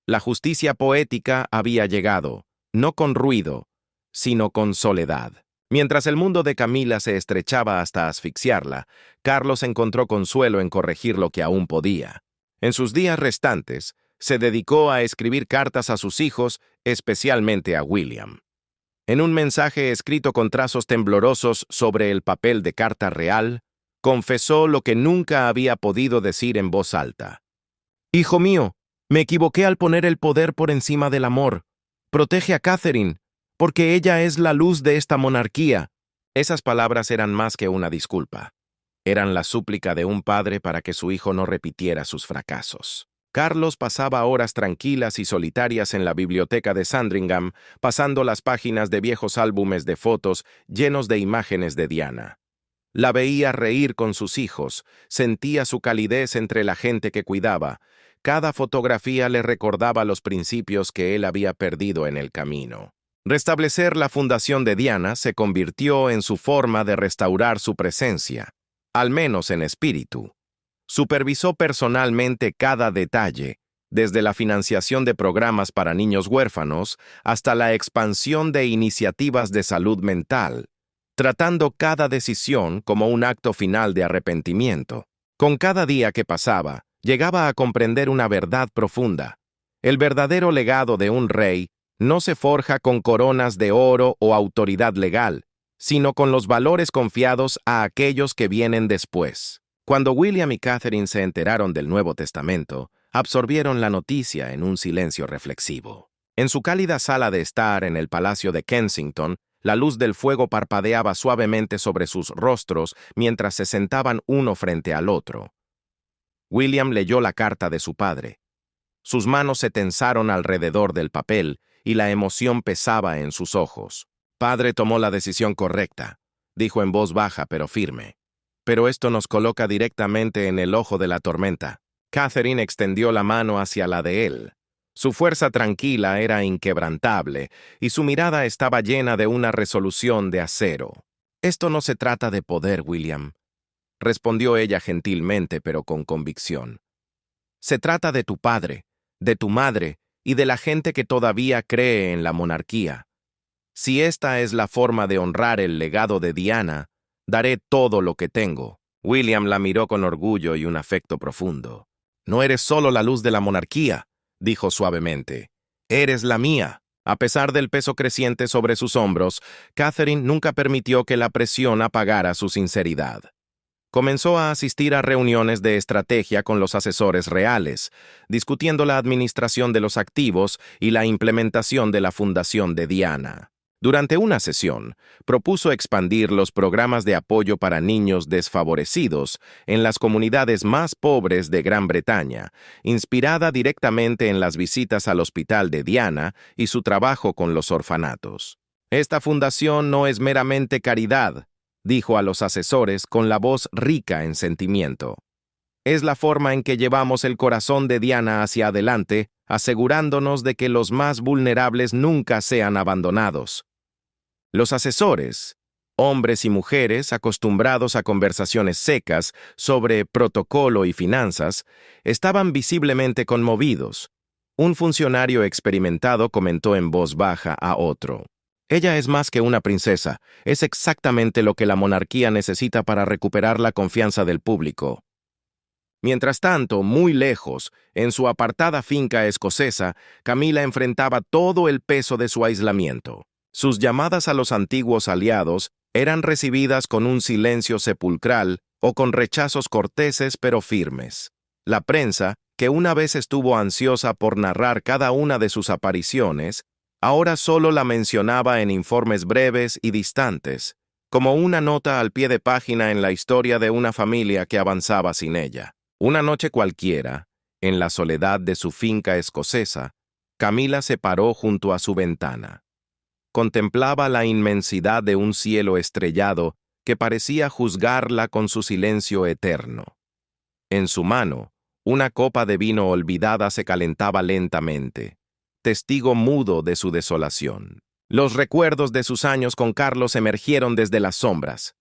La justicia poética había llegado, no con ruido, sino con soledad. Mientras el mundo de Camila se estrechaba hasta asfixiarla, Carlos encontró consuelo en corregir lo que aún podía. En sus días restantes, se dedicó a escribir cartas a sus hijos, especialmente a William. En un mensaje escrito con trazos temblorosos sobre el papel de carta real, confesó lo que nunca había podido decir en voz alta. «Hijo mío, me equivoqué al poner el poder por encima del amor. Protege a Catherine, porque ella es la luz de esta monarquía». Esas palabras eran más que una disculpa. Eran la súplica de un padre para que su hijo no repitiera sus fracasos. Carlos pasaba horas tranquilas y solitarias en la biblioteca de Sandringham, pasando las páginas de viejos álbumes de fotos llenos de imágenes de Diana. La veía reír con sus hijos, sentía su calidez entre la gente que cuidaba. Cada fotografía le recordaba los principios que él había perdido en el camino. Restablecer la fundación de Diana se convirtió en su forma de restaurar su presencia, al menos en espíritu. Supervisó personalmente cada detalle, desde la financiación de programas para niños huérfanos hasta la expansión de iniciativas de salud mental, tratando cada decisión como un acto final de arrepentimiento. Con cada día que pasaba, llegaba a comprender una verdad profunda. El verdadero legado de un rey no se forja con coronas de oro o autoridad legal, sino con los valores confiados a aquellos que vienen después. Cuando William y Catherine se enteraron del Nuevo Testamento, absorbieron la noticia en un silencio reflexivo. En su cálida sala de estar en el Palacio de Kensington, la luz del fuego parpadeaba suavemente sobre sus rostros mientras se sentaban uno frente al otro. William leyó la carta de su padre. Sus manos se tensaron alrededor del papel y la emoción pesaba en sus ojos. «Padre tomó la decisión correcta», dijo en voz baja pero firme. «Pero esto nos coloca directamente en el ojo de la tormenta». Catherine extendió la mano hacia la de él. Su fuerza tranquila era inquebrantable y su mirada estaba llena de una resolución de acero. «Esto no se trata de poder, William», respondió ella gentilmente pero con convicción. «Se trata de tu padre, de tu madre y de la gente que todavía cree en la monarquía. Si esta es la forma de honrar el legado de Diana, daré todo lo que tengo». William la miró con orgullo y un afecto profundo. «No eres solo la luz de la monarquía», dijo suavemente. «Eres la mía». A pesar del peso creciente sobre sus hombros, Catherine nunca permitió que la presión apagara su sinceridad. Comenzó a asistir a reuniones de estrategia con los asesores reales, discutiendo la administración de los activos y la implementación de la fundación de Diana. Durante una sesión, propuso expandir los programas de apoyo para niños desfavorecidos en las comunidades más pobres de Gran Bretaña, inspirada directamente en las visitas al hospital de Diana y su trabajo con los orfanatos. Esta fundación no es meramente caridad, dijo a los asesores con la voz rica en sentimiento. Es la forma en que llevamos el corazón de Diana hacia adelante, asegurándonos de que los más vulnerables nunca sean abandonados. Los asesores, hombres y mujeres acostumbrados a conversaciones secas sobre protocolo y finanzas, estaban visiblemente conmovidos. Un funcionario experimentado comentó en voz baja a otro: «Ella es más que una princesa, es exactamente lo que la monarquía necesita para recuperar la confianza del público». Mientras tanto, muy lejos, en su apartada finca escocesa, Camila enfrentaba todo el peso de su aislamiento. Sus llamadas a los antiguos aliados eran recibidas con un silencio sepulcral o con rechazos corteses pero firmes. La prensa, que una vez estuvo ansiosa por narrar cada una de sus apariciones, ahora solo la mencionaba en informes breves y distantes, como una nota al pie de página en la historia de una familia que avanzaba sin ella. Una noche cualquiera, en la soledad de su finca escocesa, Camila se paró junto a su ventana. Contemplaba la inmensidad de un cielo estrellado que parecía juzgarla con su silencio eterno. En su mano, una copa de vino olvidada se calentaba lentamente, testigo mudo de su desolación. Los recuerdos de sus años con Carlos emergieron desde las sombras.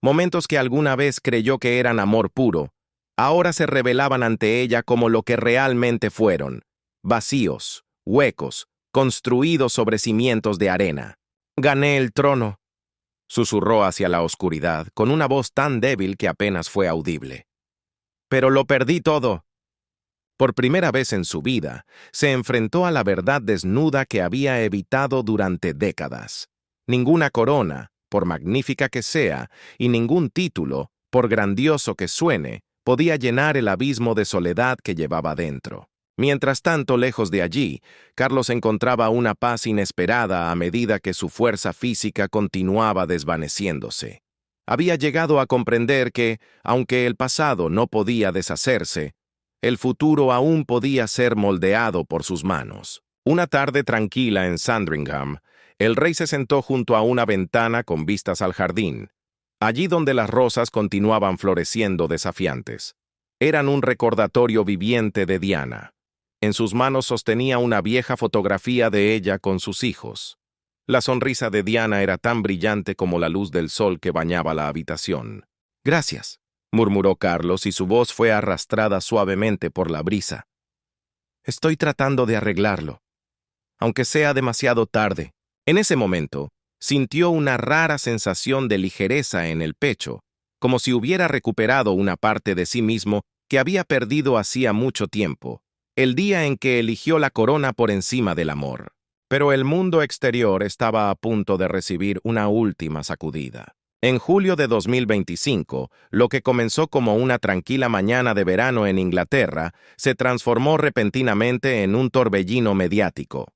Momentos que alguna vez creyó que eran amor puro, ahora se revelaban ante ella como lo que realmente fueron: vacíos, huecos, construidos sobre cimientos de arena. «Gané el trono», susurró hacia la oscuridad, con una voz tan débil que apenas fue audible. «Pero lo perdí todo». Por primera vez en su vida, se enfrentó a la verdad desnuda que había evitado durante décadas. Ninguna corona, por magnífica que sea, y ningún título, por grandioso que suene, podía llenar el abismo de soledad que llevaba dentro. Mientras tanto, lejos de allí, Carlos encontraba una paz inesperada a medida que su fuerza física continuaba desvaneciéndose. Había llegado a comprender que, aunque el pasado no podía deshacerse, el futuro aún podía ser moldeado por sus manos. Una tarde tranquila en Sandringham, el rey se sentó junto a una ventana con vistas al jardín, allí donde las rosas continuaban floreciendo desafiantes. Eran un recordatorio viviente de Diana. En sus manos sostenía una vieja fotografía de ella con sus hijos. La sonrisa de Diana era tan brillante como la luz del sol que bañaba la habitación. «Gracias», murmuró Carlos y su voz fue arrastrada suavemente por la brisa. «Estoy tratando de arreglarlo, aunque sea demasiado tarde». En ese momento, sintió una rara sensación de ligereza en el pecho, como si hubiera recuperado una parte de sí mismo que había perdido hacía mucho tiempo, el día en que eligió la corona por encima del amor. Pero el mundo exterior estaba a punto de recibir una última sacudida. En julio de 2025, lo que comenzó como una tranquila mañana de verano en Inglaterra se transformó repentinamente en un torbellino mediático.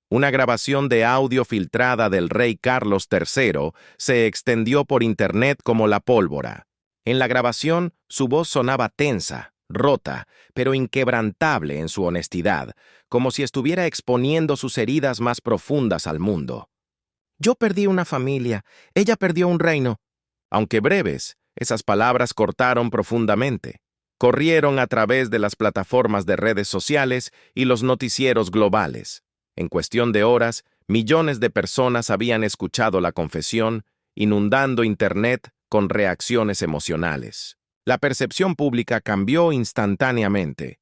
Una grabación de audio filtrada del rey Carlos III se extendió por internet como la pólvora. En la grabación, su voz sonaba tensa, rota, pero inquebrantable en su honestidad, como si estuviera exponiendo sus heridas más profundas al mundo. «Yo perdí una familia, ella perdió un reino». Aunque breves, esas palabras cortaron profundamente. Corrieron a través de las plataformas de redes sociales y los noticieros globales. En cuestión de horas, millones de personas habían escuchado la confesión, inundando Internet con reacciones emocionales. La percepción pública cambió instantáneamente.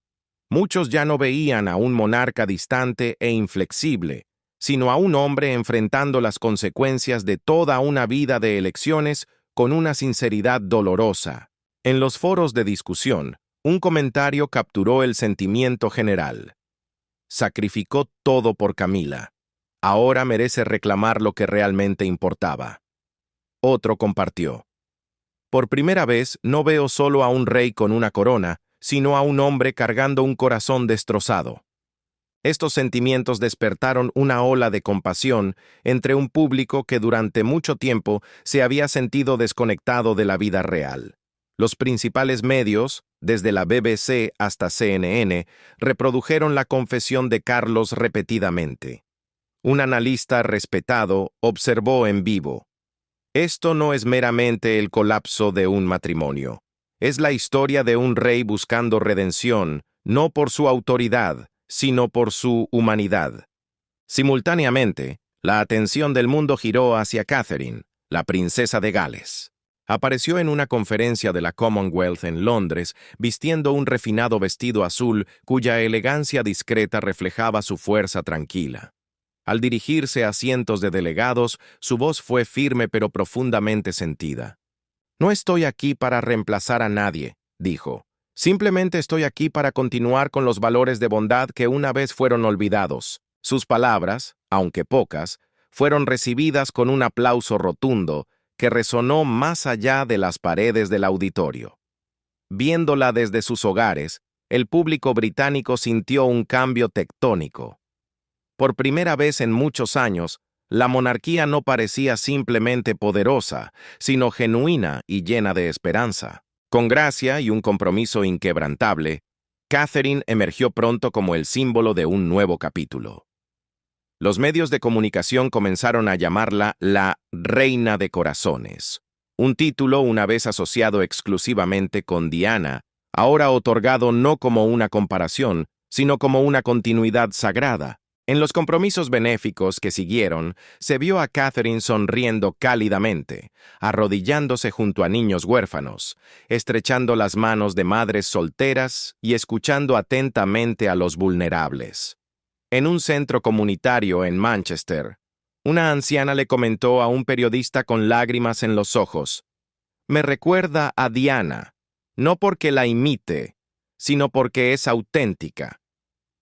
Muchos ya no veían a un monarca distante e inflexible, sino a un hombre enfrentando las consecuencias de toda una vida de elecciones con una sinceridad dolorosa. En los foros de discusión, un comentario capturó el sentimiento general. «Sacrificó todo por Camila. Ahora merece reclamar lo que realmente importaba. Otro compartió. Por primera vez no veo solo a un rey con una corona, sino a un hombre cargando un corazón destrozado. Estos sentimientos despertaron una ola de compasión entre un público que durante mucho tiempo se había sentido desconectado de la vida real. Los principales medios, desde la BBC hasta CNN, reprodujeron la confesión de Carlos repetidamente. Un analista respetado observó en vivo: esto no es meramente el colapso de un matrimonio. Es la historia de un rey buscando redención, no por su autoridad, sino por su humanidad. Simultáneamente, la atención del mundo giró hacia Catherine, la princesa de Gales. Apareció en una conferencia de la Commonwealth en Londres, vistiendo un refinado vestido azul cuya elegancia discreta reflejaba su fuerza tranquila. Al dirigirse a cientos de delegados, su voz fue firme pero profundamente sentida. «No estoy aquí para reemplazar a nadie», dijo. «Simplemente estoy aquí para continuar con los valores de bondad que una vez fueron olvidados». Sus palabras, aunque pocas, fueron recibidas con un aplauso rotundo que resonó más allá de las paredes del auditorio. Viéndola desde sus hogares, el público británico sintió un cambio tectónico. Por primera vez en muchos años, la monarquía no parecía simplemente poderosa, sino genuina y llena de esperanza. Con gracia y un compromiso inquebrantable, Catherine emergió pronto como el símbolo de un nuevo capítulo. Los medios de comunicación comenzaron a llamarla la Reina de Corazones, un título una vez asociado exclusivamente con Diana, ahora otorgado no como una comparación, sino como una continuidad sagrada. En los compromisos benéficos que siguieron, se vio a Catherine sonriendo cálidamente, arrodillándose junto a niños huérfanos, estrechando las manos de madres solteras y escuchando atentamente a los vulnerables. En un centro comunitario en Manchester, una anciana le comentó a un periodista con lágrimas en los ojos: «Me recuerda a Diana, no porque la imite, sino porque es auténtica.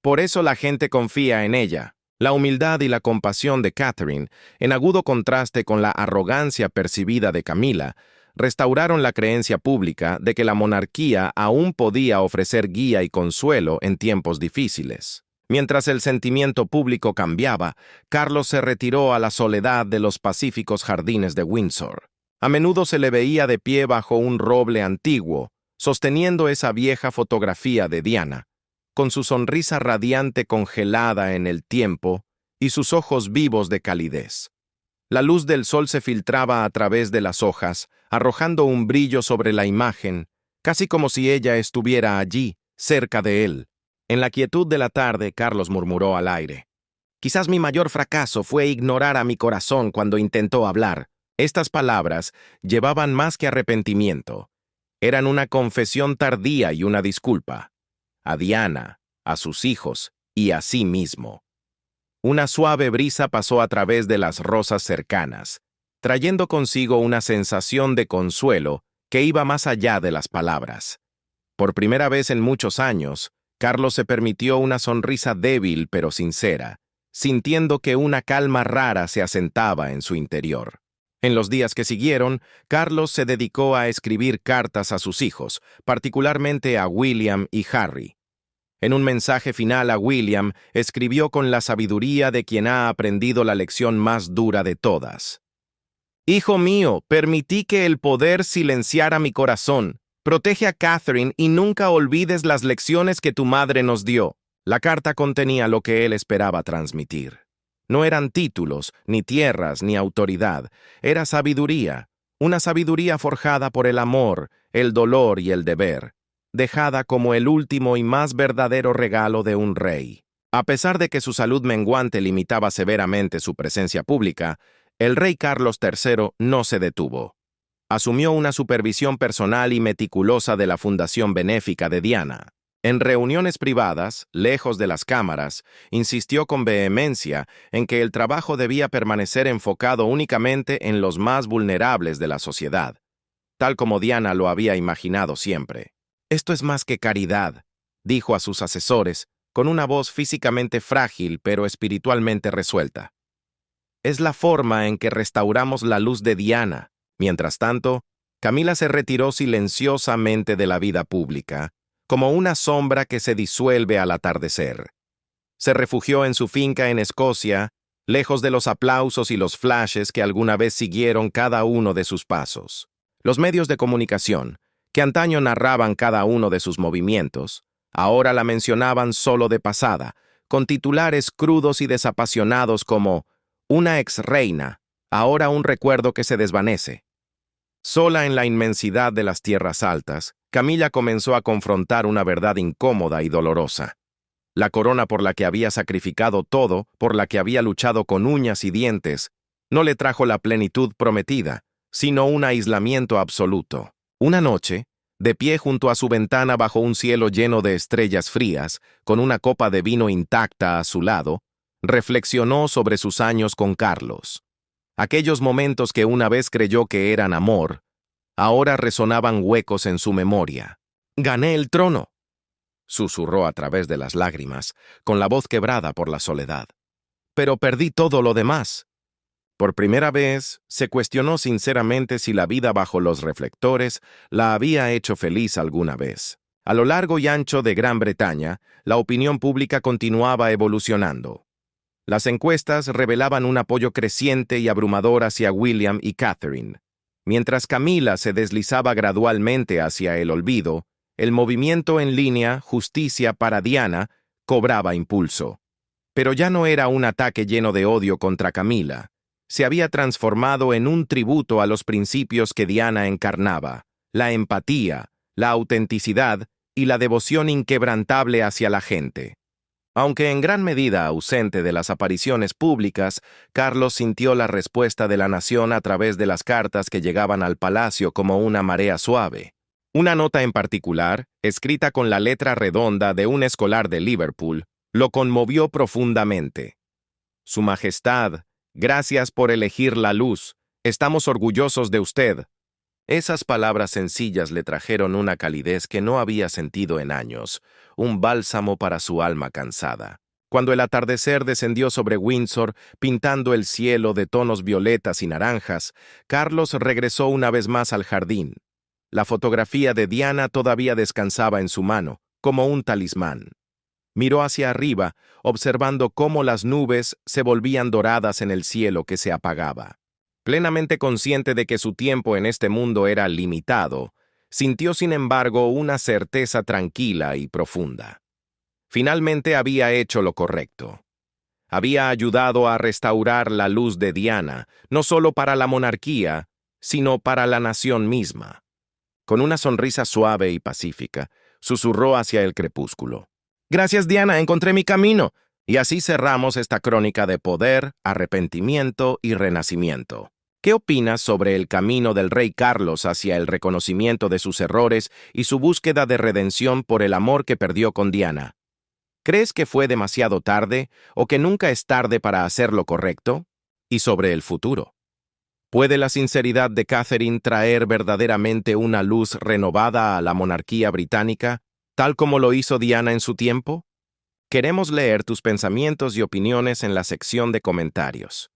Por eso la gente confía en ella». La humildad y la compasión de Catherine, en agudo contraste con la arrogancia percibida de Camila, restauraron la creencia pública de que la monarquía aún podía ofrecer guía y consuelo en tiempos difíciles. Mientras el sentimiento público cambiaba, Carlos se retiró a la soledad de los pacíficos jardines de Windsor. A menudo se le veía de pie bajo un roble antiguo, sosteniendo esa vieja fotografía de Diana, con su sonrisa radiante congelada en el tiempo y sus ojos vivos de calidez. La luz del sol se filtraba a través de las hojas, arrojando un brillo sobre la imagen, casi como si ella estuviera allí, cerca de él. En la quietud de la tarde, Carlos murmuró al aire: «Quizás mi mayor fracaso fue ignorar a mi corazón cuando intentó hablar». Estas palabras llevaban más que arrepentimiento. Eran una confesión tardía y una disculpa. A Diana, a sus hijos y a sí mismo. Una suave brisa pasó a través de las rosas cercanas, trayendo consigo una sensación de consuelo que iba más allá de las palabras. Por primera vez en muchos años, Carlos se permitió una sonrisa débil pero sincera, sintiendo que una calma rara se asentaba en su interior. En los días que siguieron, Carlos se dedicó a escribir cartas a sus hijos, particularmente a William y Harry. En un mensaje final a William, escribió con la sabiduría de quien ha aprendido la lección más dura de todas: «Hijo mío, permití que el poder silenciara mi corazón. Protege a Catherine y nunca olvides las lecciones que tu madre nos dio». La carta contenía lo que él esperaba transmitir. No eran títulos, ni tierras, ni autoridad. Era sabiduría, una sabiduría forjada por el amor, el dolor y el deber, dejada como el último y más verdadero regalo de un rey. A pesar de que su salud menguante limitaba severamente su presencia pública, el rey Carlos III no se detuvo. Asumió una supervisión personal y meticulosa de la fundación benéfica de Diana. En reuniones privadas, lejos de las cámaras, insistió con vehemencia en que el trabajo debía permanecer enfocado únicamente en los más vulnerables de la sociedad, tal como Diana lo había imaginado siempre. «Esto es más que caridad», dijo a sus asesores, con una voz físicamente frágil pero espiritualmente resuelta. Es la forma en que restauramos la luz de Diana. Mientras tanto, Camila se retiró silenciosamente de la vida pública, como una sombra que se disuelve al atardecer. Se refugió en su finca en Escocia, lejos de los aplausos y los flashes que alguna vez siguieron cada uno de sus pasos. Los medios de comunicación, que antaño narraban cada uno de sus movimientos, ahora la mencionaban solo de pasada, con titulares crudos y desapasionados como «Una ex reina, ahora un recuerdo que se desvanece». Sola en la inmensidad de las tierras altas, Camila comenzó a confrontar una verdad incómoda y dolorosa. La corona por la que había sacrificado todo, por la que había luchado con uñas y dientes, no le trajo la plenitud prometida, sino un aislamiento absoluto. Una noche, de pie junto a su ventana bajo un cielo lleno de estrellas frías, con una copa de vino intacta a su lado, reflexionó sobre sus años con Carlos. Aquellos momentos que una vez creyó que eran amor, ahora resonaban huecos en su memoria. «Gané el trono», susurró a través de las lágrimas, con la voz quebrada por la soledad. «Pero perdí todo lo demás». Por primera vez, se cuestionó sinceramente si la vida bajo los reflectores la había hecho feliz alguna vez. A lo largo y ancho de Gran Bretaña, la opinión pública continuaba evolucionando. Las encuestas revelaban un apoyo creciente y abrumador hacia William y Catherine. Mientras Camila se deslizaba gradualmente hacia el olvido, el movimiento en línea Justicia para Diana cobraba impulso. Pero ya no era un ataque lleno de odio contra Camila. Se había transformado en un tributo a los principios que Diana encarnaba: la empatía, la autenticidad y la devoción inquebrantable hacia la gente. Aunque en gran medida ausente de las apariciones públicas, Carlos sintió la respuesta de la nación a través de las cartas que llegaban al palacio como una marea suave. Una nota en particular, escrita con la letra redonda de un escolar de Liverpool, lo conmovió profundamente. «Su Majestad, gracias por elegir la luz. Estamos orgullosos de usted». Esas palabras sencillas le trajeron una calidez que no había sentido en años, un bálsamo para su alma cansada. Cuando el atardecer descendió sobre Windsor, pintando el cielo de tonos violetas y naranjas, Carlos regresó una vez más al jardín. La fotografía de Diana todavía descansaba en su mano, como un talismán. Miró hacia arriba, observando cómo las nubes se volvían doradas en el cielo que se apagaba. Plenamente consciente de que su tiempo en este mundo era limitado, sintió sin embargo una certeza tranquila y profunda. Finalmente había hecho lo correcto. Había ayudado a restaurar la luz de Diana, no solo para la monarquía, sino para la nación misma. Con una sonrisa suave y pacífica, susurró hacia el crepúsculo: «Gracias, Diana, encontré mi camino». Y así cerramos esta crónica de poder, arrepentimiento y renacimiento. ¿Qué opinas sobre el camino del rey Carlos hacia el reconocimiento de sus errores y su búsqueda de redención por el amor que perdió con Diana? ¿Crees que fue demasiado tarde o que nunca es tarde para hacer lo correcto? Y sobre el futuro. ¿Puede la sinceridad de Catherine traer verdaderamente una luz renovada a la monarquía británica, tal como lo hizo Diana en su tiempo? Queremos leer tus pensamientos y opiniones en la sección de comentarios.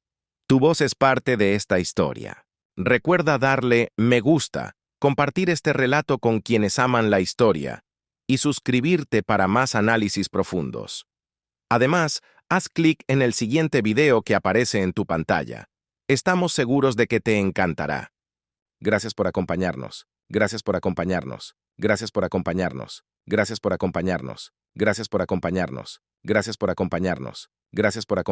Tu voz es parte de esta historia. Recuerda darle me gusta, compartir este relato con quienes aman la historia y suscribirte para más análisis profundos. Además, haz clic en el siguiente video que aparece en tu pantalla. Estamos seguros de que te encantará. Gracias por acompañarnos. Gracias por acompañarnos. Gracias por acompañarnos. Gracias por acompañarnos. Gracias por acompañarnos. Gracias por acompañarnos. Gracias por acompañarnos.